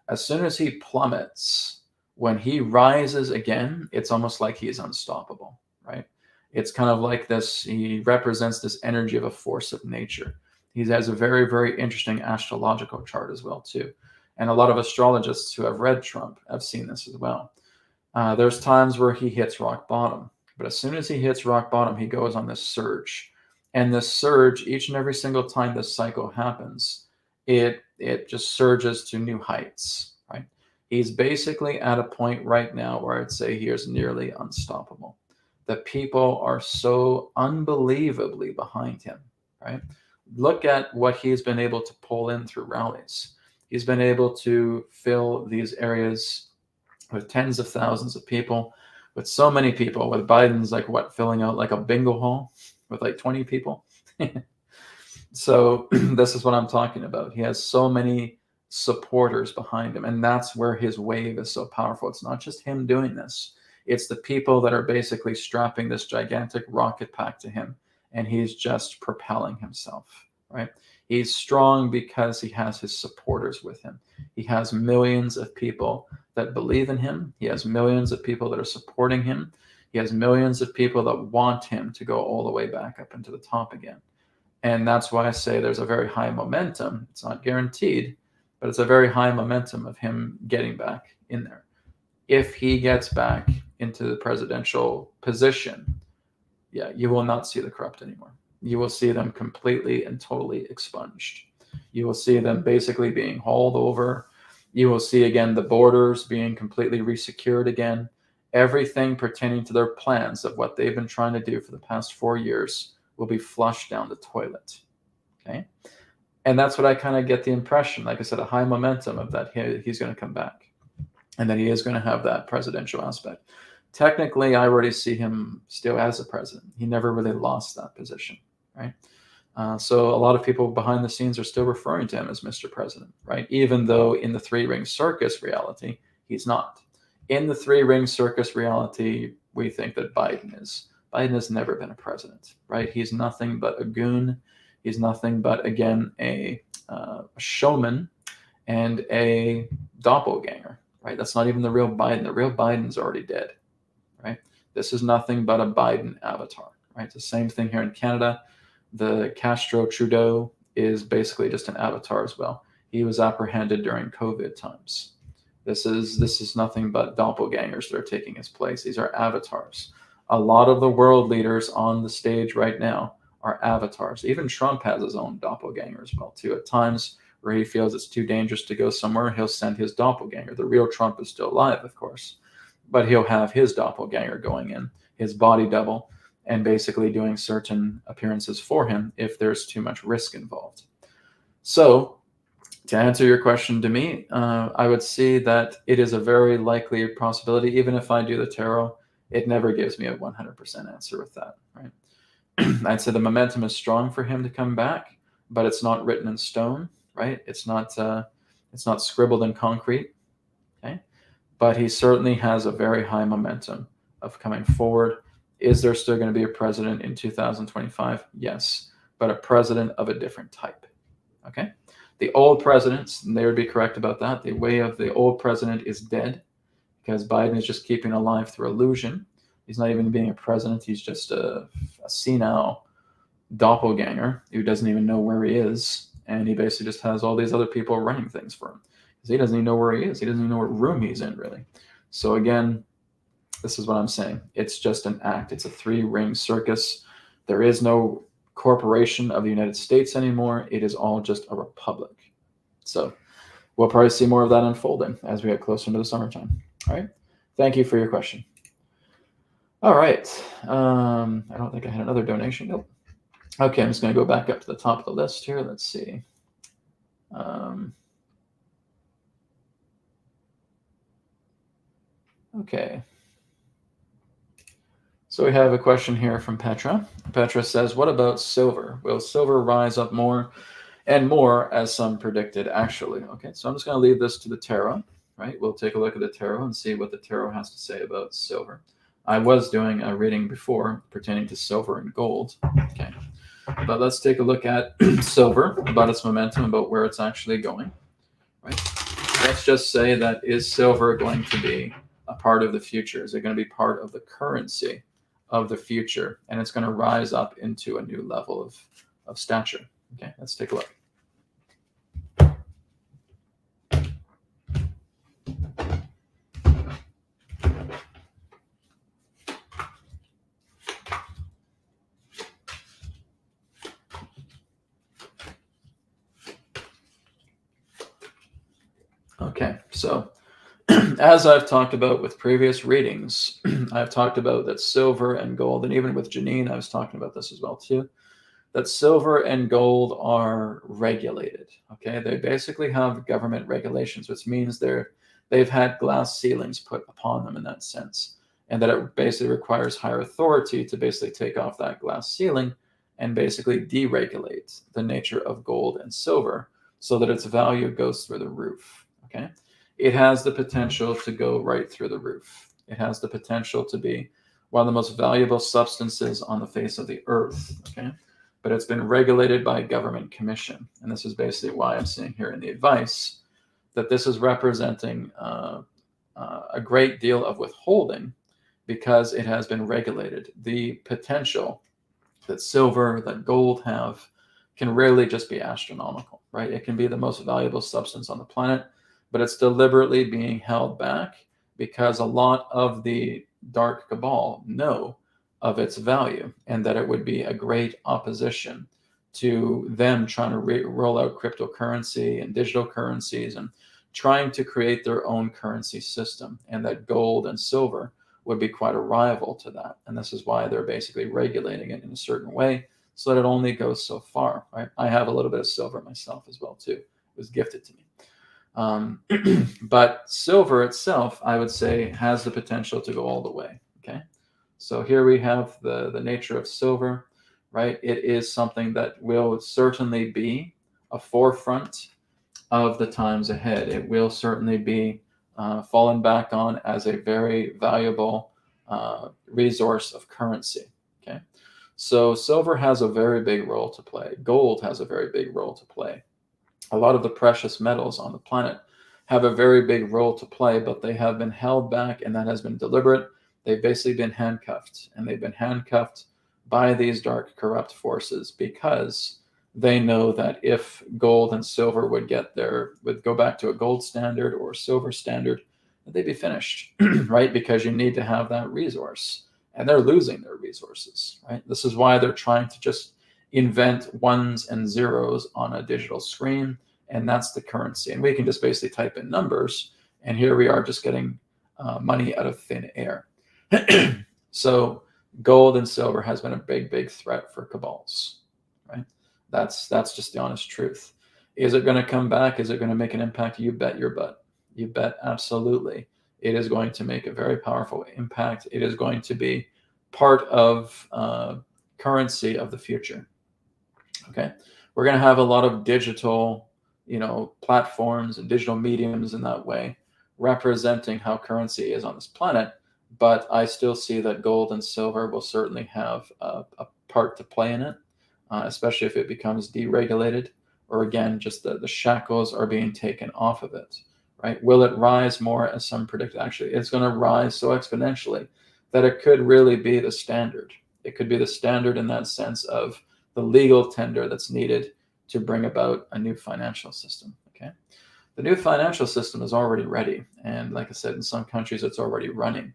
As soon as he plummets, when he rises again, it's almost like he's unstoppable, right? It's kind of like this, he represents this energy of a force of nature. He has a very, very interesting astrological chart as well, too. And a lot of astrologists who have read Trump have seen this as well. There's times where he hits rock bottom, but as soon as he hits rock bottom, he goes on this surge. And this surge, each and every single time this cycle happens, it just surges to new heights, right? He's basically at a point right now where I'd say he is nearly unstoppable. The people are so unbelievably behind him, right? Look at what he's been able to pull in through rallies. He's been able to fill these areas with tens of thousands of people, with so many people, with Biden's like what, filling out like a bingo hall with like 20 people. So this is what I'm talking about. He has so many supporters behind him, and that's where his wave is so powerful. It's not just him doing this. It's the people that are basically strapping this gigantic rocket pack to him, and he's just propelling himself, right? He's strong because he has his supporters with him. He has millions of people that believe in him. He has millions of people that are supporting him. He has millions of people that want him to go all the way back up into the top again. And that's why I say there's a very high momentum. It's not guaranteed, but it's a very high momentum of him getting back in there. If he gets back into the presidential position, yeah, you will not see the corrupt anymore. You will see them completely and totally expunged. You will see them basically being hauled over. You will see again the borders being completely resecured again. Everything pertaining to their plans of what they've been trying to do for the past 4 years will be flushed down the toilet. Okay. And that's what I kind of get the impression, like I said, a high momentum of that he's going to come back and that he is going to have that presidential aspect. Technically, I already see him still as a president. He never really lost that position, right? So a lot of people behind the scenes are still referring to him as Mr. President, right? Even though in the three-ring circus reality, he's not. In the three-ring circus reality, we think that Biden is. Biden has never been a president, right? He's nothing but a goon. He's nothing but, again, a showman and a doppelganger, right? That's not even the real Biden. The real Biden's already dead, right? This is nothing but a Biden avatar, right? It's the same thing here in Canada. The Castro Trudeau is basically just an avatar as well. He was apprehended during COVID times. This is nothing but doppelgangers that are taking his place. These are avatars. A lot of the world leaders on the stage right now are avatars. Even Trump has his own doppelganger as well, too. At times where he feels it's too dangerous to go somewhere, he'll send his doppelganger. The real Trump is still alive, of course, but he'll have his doppelganger going in, his body double, and basically doing certain appearances for him if there's too much risk involved. So, to answer your question to me, I would see that it is a very likely possibility. Even if I do the tarot, it never gives me a 100% answer with that, right? I'd say the momentum is strong for him to come back, but it's not written in stone, right? It's not scribbled in concrete, okay? But he certainly has a very high momentum of coming forward. Is there still going to be a president in 2025? Yes, but a president of a different type, okay? The old presidents, and they would be correct about that, the way of the old president is dead because Biden is just keeping alive through illusion. He's not even being a president. He's just a senile doppelganger who doesn't even know where he is. And he basically just has all these other people running things for him. Because he doesn't even know where he is. He doesn't even know what room he's in, really. So again, this is what I'm saying. It's just an act. It's a three-ring circus. There is no corporation of the United States anymore. It is all just a republic. So we'll probably see more of that unfolding as we get closer into the summertime. All right. Thank you for your question. All right. I don't think I had another donation. Nope. Okay, I'm just going to go back up to the top of the list here. Let's see. Okay. So we have a question here from Petra. Petra says, what about silver? Will silver rise up more and more as some predicted actually? Okay, so I'm just going to leave this to the tarot, right? We'll take a look at the tarot and see what the tarot has to say about silver. I was doing a reading before pertaining to silver and gold. Okay, but let's take a look at silver, about its momentum, about where it's actually going, right? Let's just say that, is silver going to be a part of the future? Is it going to be part of the currency of the future? And it's going to rise up into a new level of stature. Okay, let's take a look. Okay, so as I've talked about with previous readings, I've talked about that silver and gold, and even with Janine, I was talking about this as well too, that silver and gold are regulated. Okay, they basically have government regulations, which means they've had glass ceilings put upon them in that sense, and that it basically requires higher authority to basically take off that glass ceiling and basically deregulate the nature of gold and silver so that its value goes through the roof. Okay, it has the potential to go right through the roof. It has the potential to be one of the most valuable substances on the face of the earth. Okay, but it's been regulated by government commission. And this is basically why I'm saying here in the advice that this is representing a great deal of withholding because it has been regulated. The potential that silver, that gold have can really just be astronomical, right? It can be the most valuable substance on the planet, but it's deliberately being held back because a lot of the dark cabal know of its value and that it would be a great opposition to them trying to roll out cryptocurrency and digital currencies and trying to create their own currency system, and that gold and silver would be quite a rival to that. And this is why they're basically regulating it in a certain way so that it only goes so far, right? I have a little bit of silver myself as well too. It was gifted to me. But silver itself, I would say, has the potential to go all the way. Okay, so here we have the nature of silver, right? It is something that will certainly be a forefront of the times ahead. It will certainly be fallen back on as a very valuable resource of currency. Okay, so silver has a very big role to play. Gold has a very big role to play. A lot of the precious metals on the planet have a very big role to play, but they have been held back, and that has been deliberate. They've basically been handcuffed, and they've been handcuffed by these dark, corrupt forces because they know that if gold and silver would go back to a gold standard or silver standard, they'd be finished, right? Because you need to have that resource, and they're losing their resources, right? This is why they're trying to just invent ones and zeros on a digital screen, and that's the currency. And we can just basically type in numbers, and here we are just getting money out of thin air. So gold and silver has been a big threat for cabals, right? That's just the honest truth. Is it going to come back? Is it going to make an impact? You bet your butt. You bet absolutely. It is going to make a very powerful impact. It is going to be part of currency of the future. Okay, we're going to have a lot of digital, platforms and digital mediums in that way, representing how currency is on this planet. But I still see that gold and silver will certainly have a part to play in it, especially if it becomes deregulated, or again, just the shackles are being taken off of it, right? Will it rise more, as some predict? Actually, it's going to rise so exponentially that it could really be the standard. It could be the standard in that sense of the legal tender that's needed to bring about a new financial system. Okay, the new financial system is already ready, and like I said, in some countries it's already running,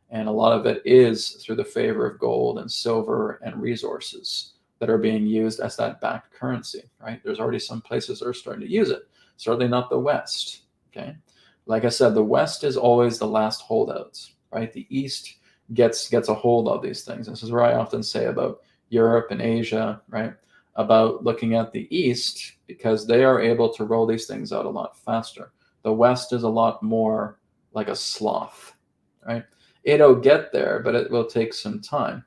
and a lot of it is through the favor of gold and silver and resources that are being used as that backed currency, right? There's already some places that are starting to use it. Certainly not the West. Okay, like I said, the West is always the last holdouts, right? The East gets a hold of these things. This is where I often say about Europe and Asia, right? About looking at the East, because they are able to roll these things out a lot faster. The West is a lot more like a sloth, right? it'll get there, but it will take some time,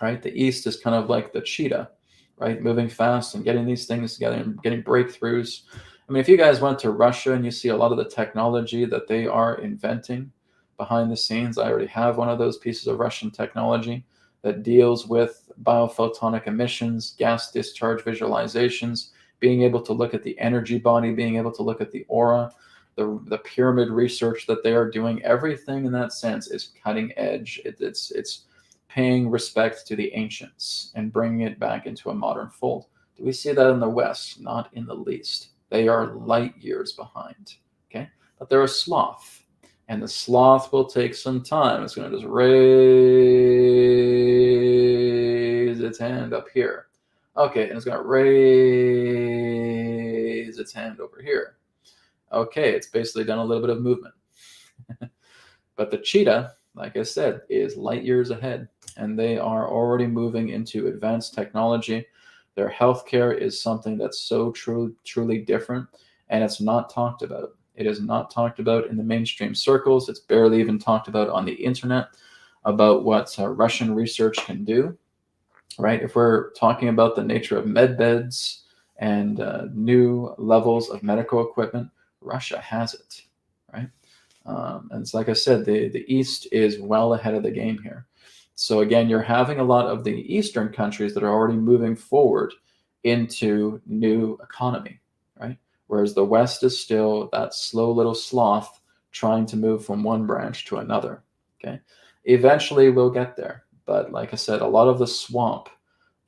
right? The East is kind of like the cheetah, right? Moving fast and getting these things together and getting breakthroughs. I mean, if you guys went to Russia and you see a lot of the technology that they are inventing behind the scenes, I already have one of those pieces of Russian technology that deals with biophotonic emissions, gas discharge visualizations, being able to look at the energy body, being able to look at the aura, the pyramid research that they are doing. Everything in that sense is cutting edge. It's paying respect to the ancients and bringing it back into a modern fold. Do we see that in the West? Not in the least. They are light years behind, okay? But they're a sloth, and the sloth will take some time. It's going to just raise its hand up here. Okay, and it's going to raise its hand over here. Okay, it's basically done a little bit of movement. But the cheetah, like I said, is light years ahead, and they are already moving into advanced technology. Their healthcare is something that's so truly different, and it's not talked about. It is not talked about in the mainstream circles. It's barely even talked about on the internet about what Russian research can do, right? If we're talking about the nature of med beds and new levels of medical equipment, Russia has it, right? And it's like I said, the East is well ahead of the game here. So again, you're having a lot of the Eastern countries that are already moving forward into new economy, right? Whereas the West is still that slow little sloth trying to move from one branch to another, okay? Eventually we'll get there. But like I said, a lot of the swamp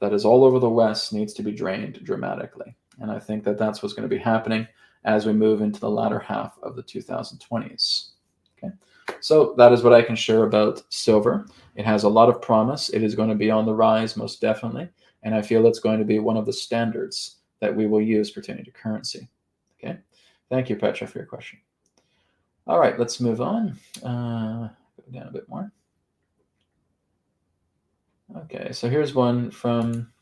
that is all over the West needs to be drained dramatically. And I think that that's what's going to be happening as we move into the latter half of the 2020s. Okay, so that is what I can share about silver. It has a lot of promise. It is going to be on the rise, most definitely. And I feel it's going to be one of the standards that we will use pertaining to currency. Okay, thank you, Petra, for your question. All right, let's move on. Go down a bit more. Okay, so here's one from...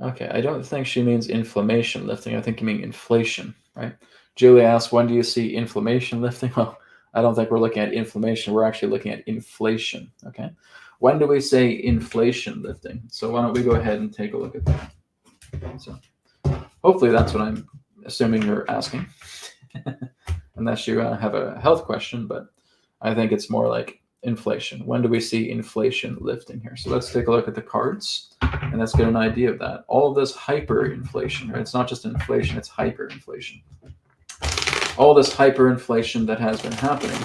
Okay, I don't think she means inflammation lifting. I think you mean inflation, right? Julie asks, when do you see inflammation lifting? Well, I don't think we're looking at inflammation. We're actually looking at inflation, okay? When do we say inflation lifting? So why don't we go ahead and take a look at that? So hopefully that's what I'm assuming you're asking, unless you have a health question, but I think it's more like inflation. When do we see inflation lifting here? So let's take a look at the cards, and let's get an idea of that. All of this hyperinflation, right? It's not just inflation, it's hyperinflation. All this hyperinflation that has been happening,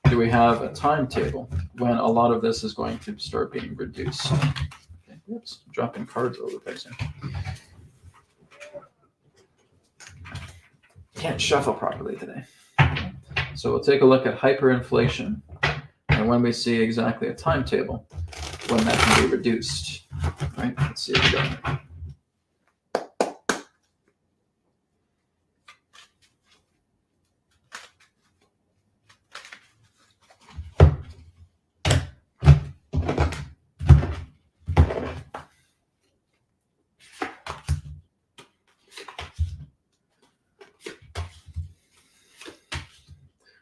do we have a timetable when a lot of this is going to start being reduced? Okay, oops, dropping cards all over the place here. Can't shuffle properly today. So we'll take a look at hyperinflation, and when we see exactly a timetable when that can be reduced. Right? Let's see if we got it.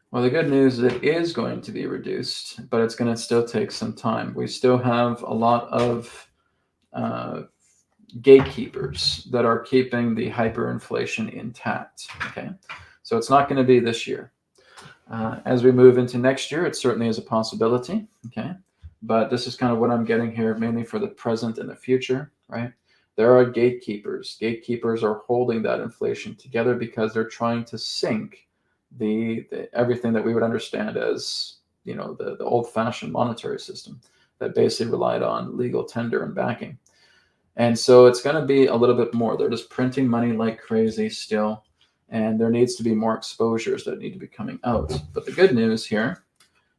Well, the good news is it is going to be reduced, but it's going to still take some time. We still have a lot of gatekeepers that are keeping the hyperinflation intact. Okay, so it's not going to be this year. As we move into next year, it certainly is a possibility. Okay, but this is kind of what I'm getting here, mainly for the present and the future. Right, there are gatekeepers. Gatekeepers are holding that inflation together because they're trying to sink the everything that we would understand as, you know, the old-fashioned monetary system that basically relied on legal tender and backing. And so it's going to be a little bit more. They're just printing money like crazy still, and there needs to be more exposures that need to be coming out. But the good news here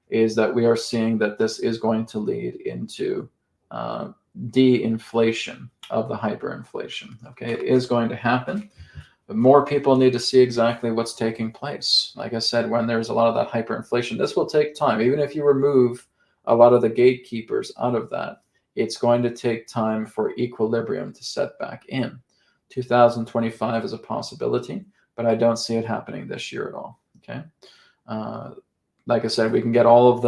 is that we are seeing that this is going to lead into de-inflation of the hyperinflation. Okay, it is going to happen. But more people need to see exactly what's taking place. Like I said, when there's a lot of that hyperinflation, this will take time. Even if you remove a lot of the gatekeepers out of that, it's going to take time for equilibrium to set back in. 2025 is a possibility, but I don't see it happening this year at all. Okay, like I said, we can get all of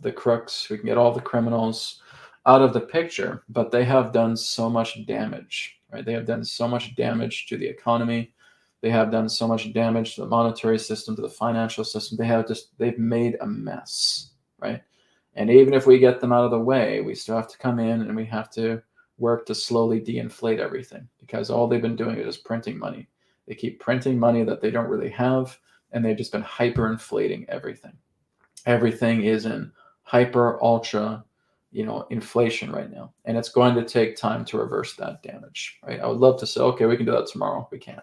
the crooks, we can get all the criminals out of the picture, but they have done so much damage, right? They have done so much damage to the economy. They have done so much damage to the monetary system, to the financial system. They've made a mess, right? And even if we get them out of the way, we still have to come in and we have to work to slowly de-inflate everything, because all they've been doing is printing money. They keep printing money that they don't really have, and they've just been hyperinflating everything. Everything is in hyper, ultra, inflation right now. And it's going to take time to reverse that damage, right? I would love to say, okay, we can do that tomorrow. We can't,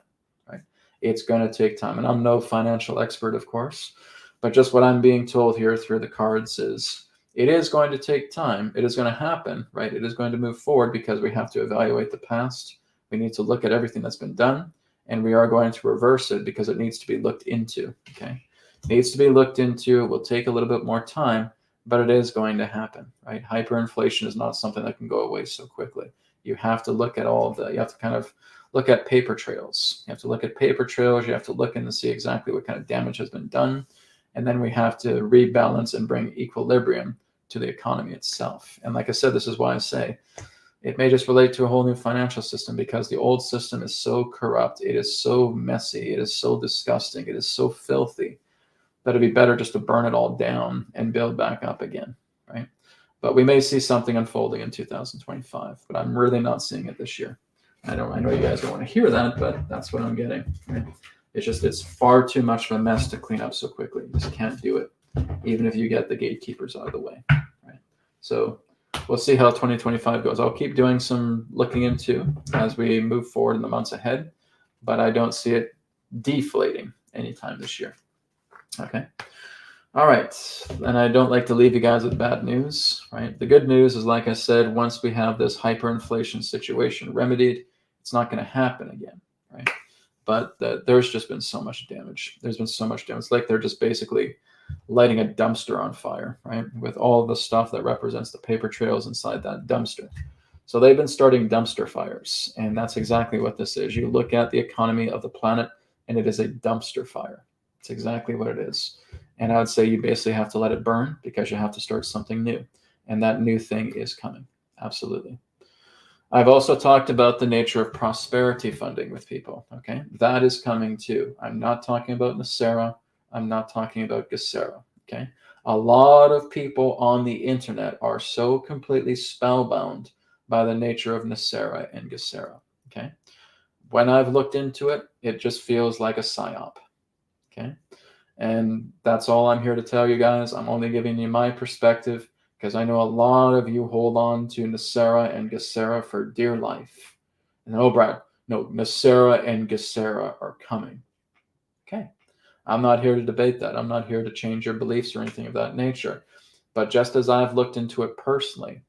right? It's going to take time. And I'm no financial expert, of course, but just what I'm being told here through the cards is it is going to take time. It is going to happen, right? It is going to move forward because we have to evaluate the past. We need to look at everything that's been done, and we are going to reverse it because it needs to be looked into, okay? It needs to be looked into. It will take a little bit more time, but it is going to happen, right? Hyperinflation is not something that can go away so quickly. You have to look at you have to kind of look at paper trails. You have to look at paper trails. You have to look in to see exactly what kind of damage has been done. And then we have to rebalance and bring equilibrium to the economy itself. And like I said, this is why I say it may just relate to a whole new financial system, because the old system is so corrupt. It is so messy. It is so disgusting. It is so filthy that it'd be better just to burn it all down and build back up again, right? But we may see something unfolding in 2025, but I'm really not seeing it this year. I know you guys don't want to hear that, but that's what I'm getting, right? It's far too much of a mess to clean up so quickly. You just can't do it, even if you get the gatekeepers out of the way, right? So we'll see how 2025 goes. I'll keep doing some looking into as we move forward in the months ahead, but I don't see it deflating anytime this year. Okay. All right. And I don't like to leave you guys with bad news, right? The good news is, like I said, once we have this hyperinflation situation remedied, it's not going to happen again, right? But there's just been so much damage. There's been so much damage. It's like they're just basically lighting a dumpster on fire, right? With all the stuff that represents the paper trails inside that dumpster. So they've been starting dumpster fires, and that's exactly what this is. You look at the economy of the planet, and it is a dumpster fire. It's exactly what it is. And I would say you basically have to let it burn because you have to start something new. And that new thing is coming. Absolutely. I've also talked about the nature of prosperity funding with people. Okay. That is coming too. I'm not talking about Nasera. I'm not talking about Gesera. Okay. A lot of people on the internet are so completely spellbound by the nature of Nasera and Gesera. Okay. When I've looked into it, it just feels like a psyop. Okay. And that's all I'm here to tell you guys. I'm only giving you my perspective because I know a lot of you hold on to Nasera and Gesera for dear life. And oh, Brad, no, Nasera and Gesera are coming. Okay. I'm not here to debate that. I'm not here to change your beliefs or anything of that nature. But just as I've looked into it personally,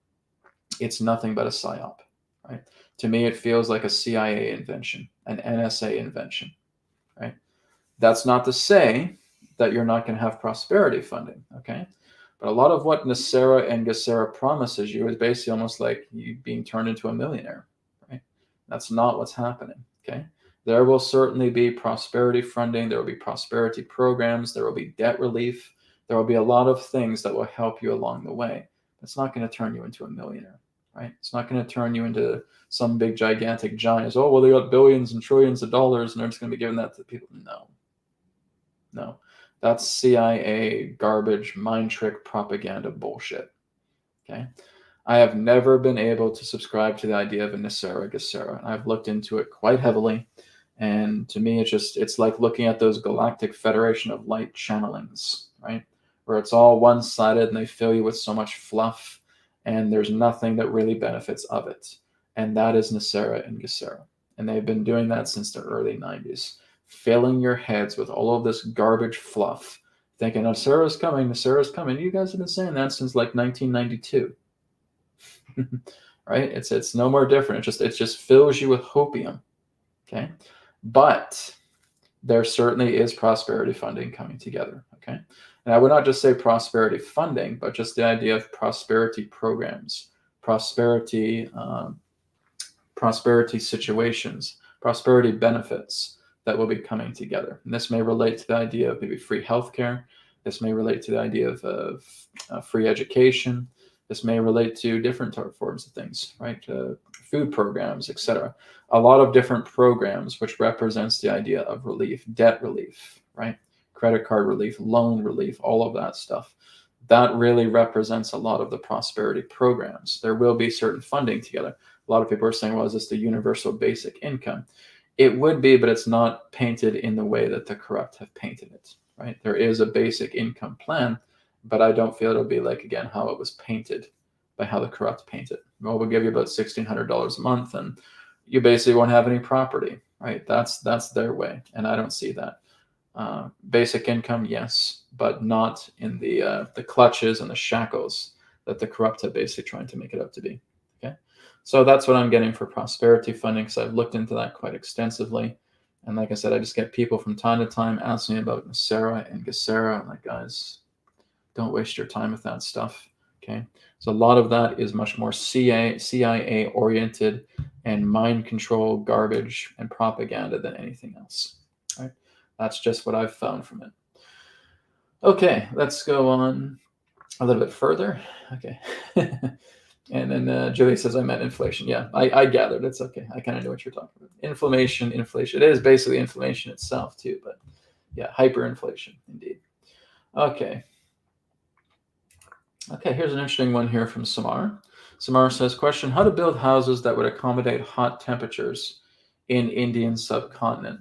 it's nothing but a psyop, right? To me, it feels like a CIA invention, an NSA invention, right? That's not to say that you're not going to have prosperity funding, okay? But a lot of what Nasera and Gesera promises you is basically almost like you being turned into a millionaire, right? That's not what's happening, okay? There will certainly be prosperity funding. There will be prosperity programs. There will be debt relief. There will be a lot of things that will help you along the way. It's not going to turn you into a millionaire, right? It's not going to turn you into some big gigantic giants. Oh, well, they got billions and trillions of dollars and they're just going to be giving that to people. No, that's CIA garbage, mind trick propaganda bullshit. Okay. I have never been able to subscribe to the idea of a Nasera Gesera. I've looked into it quite heavily. And to me, it's like looking at those Galactic Federation of Light channelings, right? Where it's all one-sided and they fill you with so much fluff and there's nothing that really benefits of it. And that is Nasera and Gesera. And they've been doing that since the early 90s, filling your heads with all of this garbage fluff, thinking, Nasera's coming, Nasera's coming. You guys have been saying that since like 1992. Right? It's no more different. It just fills you with hopium. Okay. But there certainly is prosperity funding coming together. Okay. And I would not just say prosperity funding, but just the idea of prosperity programs, prosperity situations, prosperity benefits that will be coming together. And this may relate to the idea of maybe free healthcare, This may relate to the idea of free education. This may relate to different forms of things, right? Food programs, etc. A lot of different programs, which represents the idea of relief, debt relief, right? Credit card relief, loan relief, all of that stuff. That really represents a lot of the prosperity programs. There will be certain funding together. A lot of people are saying, well, is this the universal basic income? It would be, but it's not painted in the way that the corrupt have painted it, right? There is a basic income plan, but I don't feel it'll be like, again, how it was painted by how the corrupt paint it. Well, we'll give you about $1,600 a month and you basically won't have any property, right? That's their way, and I don't see that. Basic income, yes, but not in the clutches and the shackles that the corrupt have basically trying to make it out to be. Okay, so that's what I'm getting for prosperity funding, because I've looked into that quite extensively. And like I said, I just get people from time to time asking me about Nasera and Gesera. I'm like, guys, don't waste your time with that stuff. Okay, so a lot of that is much more CIA oriented and mind control garbage and propaganda than anything else. Right? That's just what I've found from it. Okay, let's go on a little bit further. Okay. And then Julie says, I meant inflation. Yeah, I gathered. It's okay. I kind of know what you're talking about. Inflation. It is basically inflation itself too, but yeah, hyperinflation indeed. Okay. Okay, here's an interesting one here from Samar. Samar says, question, how to build houses that would accommodate hot temperatures in Indian subcontinent.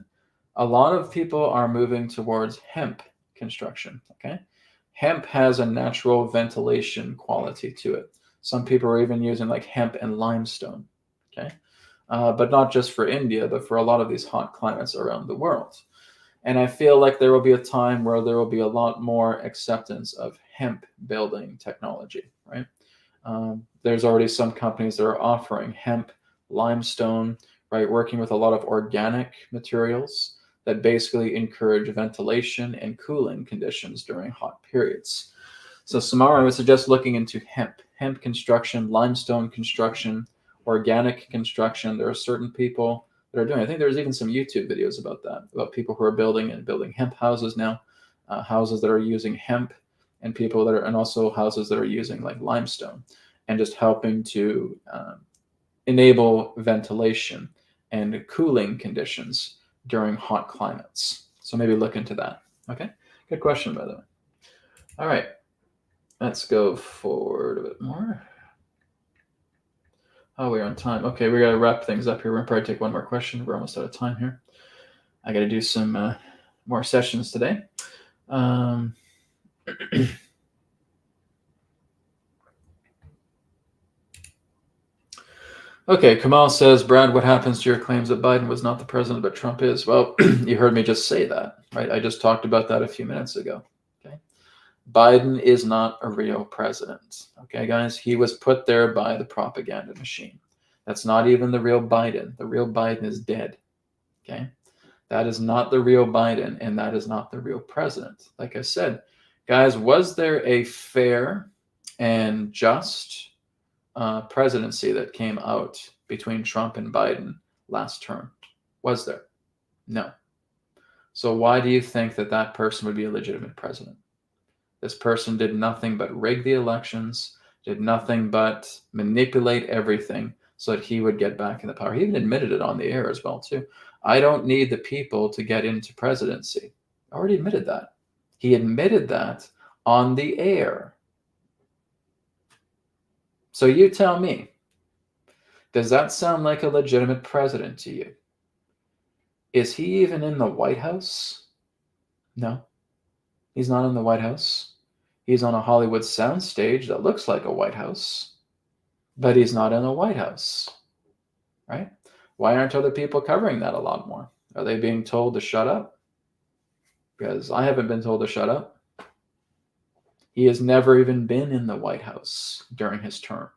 A lot of people are moving towards hemp construction, okay? Hemp has a natural ventilation quality to it. Some people are even using like hemp and limestone, okay? But not just for India, but for a lot of these hot climates around the world. And I feel like there will be a time where there will be a lot more acceptance of hemp building technology, right? There's already some companies that are offering hemp, limestone, right? Working with a lot of organic materials that basically encourage ventilation and cooling conditions during hot periods. So Samara, I would suggest looking into hemp construction, limestone construction, organic construction. There are certain people that are doing. I think there's even some YouTube videos about that, about people who are building hemp houses now, houses that are using hemp, and people that are, and also houses that are using like limestone, and just helping to enable ventilation and cooling conditions during hot climates. So maybe look into that. Okay, good question, by the way. All right, let's go forward a bit more. Oh, we're on time. Okay, we got to wrap things up here. We're going to probably take one more question. We're almost out of time here. I got to do some more sessions today. Okay, Kamal says, Brad, what happens to your claims that Biden was not the president, but Trump is? Well, you heard me just say that, right? I just talked about that a few minutes ago. Okay, Biden is not a real president. Okay, guys, he was put there by the propaganda machine. That's not even the real Biden. The real Biden is dead. Okay, that is not the real Biden, and that is not the real president. Like I said, guys, was there a fair and just presidency that came out between Trump and Biden last term? Was there? No. So why do you think that that person would be a legitimate president? This person did nothing but rig the elections, did nothing but manipulate everything so that he would get back in the power. He even admitted it on the air as well, too. I don't need the people to get into presidency. I already admitted that. He admitted that on the air. So you tell me, does that sound like a legitimate president to you? Is he even in the White House? No, he's not in the White House. He's on a Hollywood soundstage that looks like a White House, but he's not in the White House, right? Why aren't other people covering that a lot more? Are they being told to shut up? Because I haven't been told to shut up. He has never even been in the White House during his term.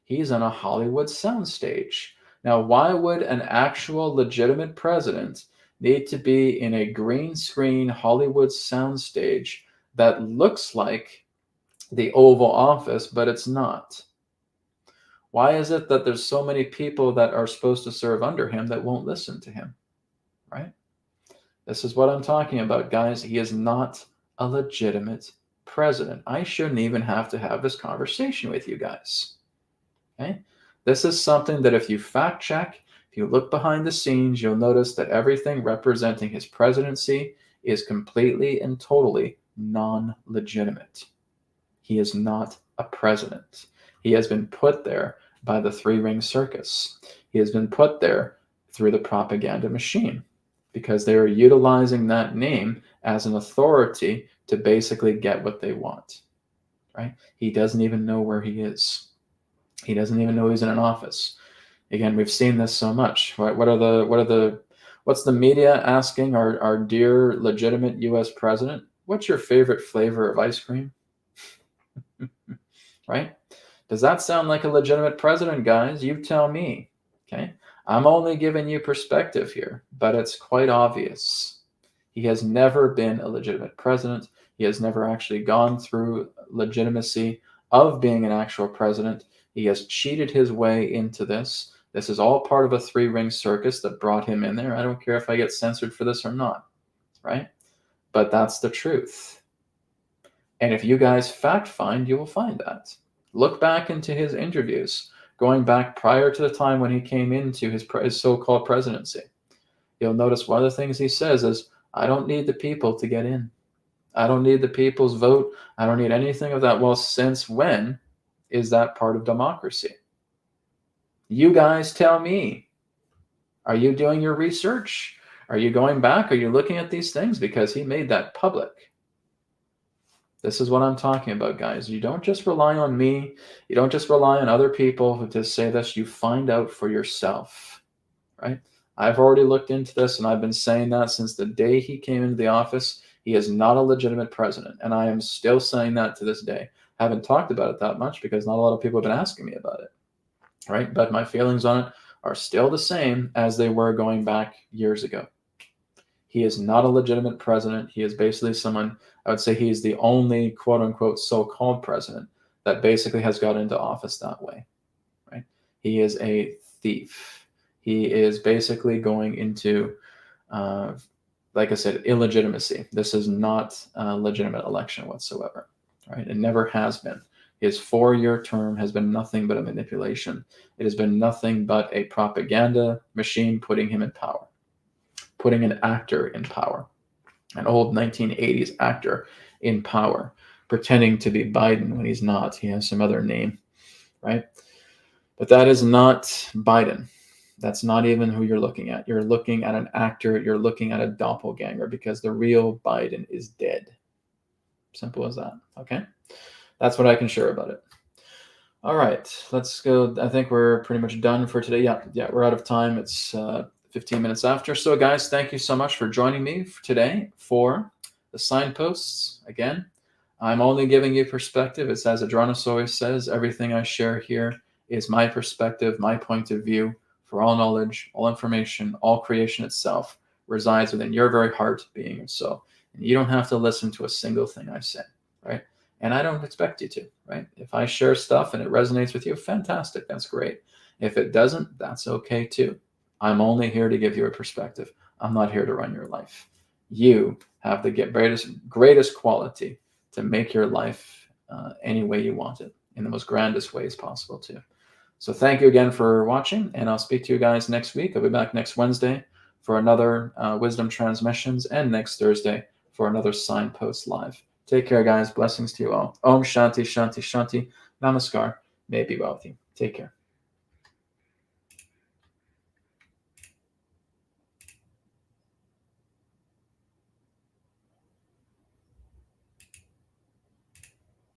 He's on a Hollywood soundstage. Now, why would an actual legitimate president need to be in a green screen Hollywood soundstage that looks like the Oval Office, but it's not? Why is it that there's so many people that are supposed to serve under him that won't listen to him, right? This is what I'm talking about, guys. He is not a legitimate president. I shouldn't even have to have this conversation with you guys. Okay? This is something that if you fact check, if you look behind the scenes, you'll notice that everything representing his presidency is completely and totally non-legitimate. He is not a president. He has been put there by the three-ring circus. He has been put there through the propaganda machine because they are utilizing that name as an authority to basically get what they want, right? He doesn't even know where he is. He doesn't even know he's in an office. Again, we've seen this so much. What's the media asking our dear legitimate U.S. president? What's your favorite flavor of ice cream? Right? Does that sound like a legitimate president, guys? You tell me. Okay? I'm only giving you perspective here, but it's quite obvious. He has never been a legitimate president. He has never actually gone through legitimacy of being an actual president. He has cheated his way into this. This is all part of a three-ring circus that brought him in there. I don't care if I get censored for this or not, right? But that's the truth. And if you guys fact find, you will find that. Look back into his interviews, going back prior to the time when he came into his so-called presidency. You'll notice one of the things he says is, I don't need the people to get in. I don't need the people's vote. I don't need anything of that. Well, since when is that part of democracy? You guys tell me. Are you doing your research? Are you going back? Are you looking at these things? Because he made that public. This is what I'm talking about, guys. You don't just rely on me. You don't just rely on other people who just say this. You find out for yourself, right? I've already looked into this, and I've been saying that since the day he came into the office. He is not a legitimate president, and I am still saying that to this day. I haven't talked about it that much because not a lot of people have been asking me about it, right? But my feelings on it are still the same as they were going back years ago. He is not a legitimate president. He is basically someone, I would say he is the only quote-unquote so-called president that basically has got into office that way, right? He is a thief. He is basically going into, like I said, illegitimacy. This is not a legitimate election whatsoever, right? It never has been. His 4-year term has been nothing but a manipulation. It has been nothing but a propaganda machine putting him in power, putting an actor in power, an old 1980s actor in power, pretending to be Biden when he's not. He has some other name, right? But that is not Biden. That's not even who you're looking at. You're looking at an actor. You're looking at a doppelganger because the real Biden is dead. Simple as that, okay? That's what I can share about it. All right, let's go. I think we're pretty much done for today. Yeah, we're out of time. It's 15 minutes after. So guys, thank you so much for joining me today for the Signposts. Again, I'm only giving you perspective. It's as Adronis always says, everything I share here is my perspective, my point of view. For all knowledge, all information, all creation itself resides within your very heart, being and soul. And you don't have to listen to a single thing I say, right? And I don't expect you to, right? If I share stuff and it resonates with you, fantastic, that's great. If it doesn't, that's okay too. I'm only here to give you a perspective. I'm not here to run your life. You have the greatest quality to make your life any way you want it, in the most grandest ways possible too. So thank you again for watching, and I'll speak to you guys next week. I'll be back next Wednesday for another Wisdom Transmissions, and next Thursday for another Signpost Live. Take care, guys. Blessings to you all. Om Shanti, Shanti, Shanti. Namaskar. May it be well with you. Take care.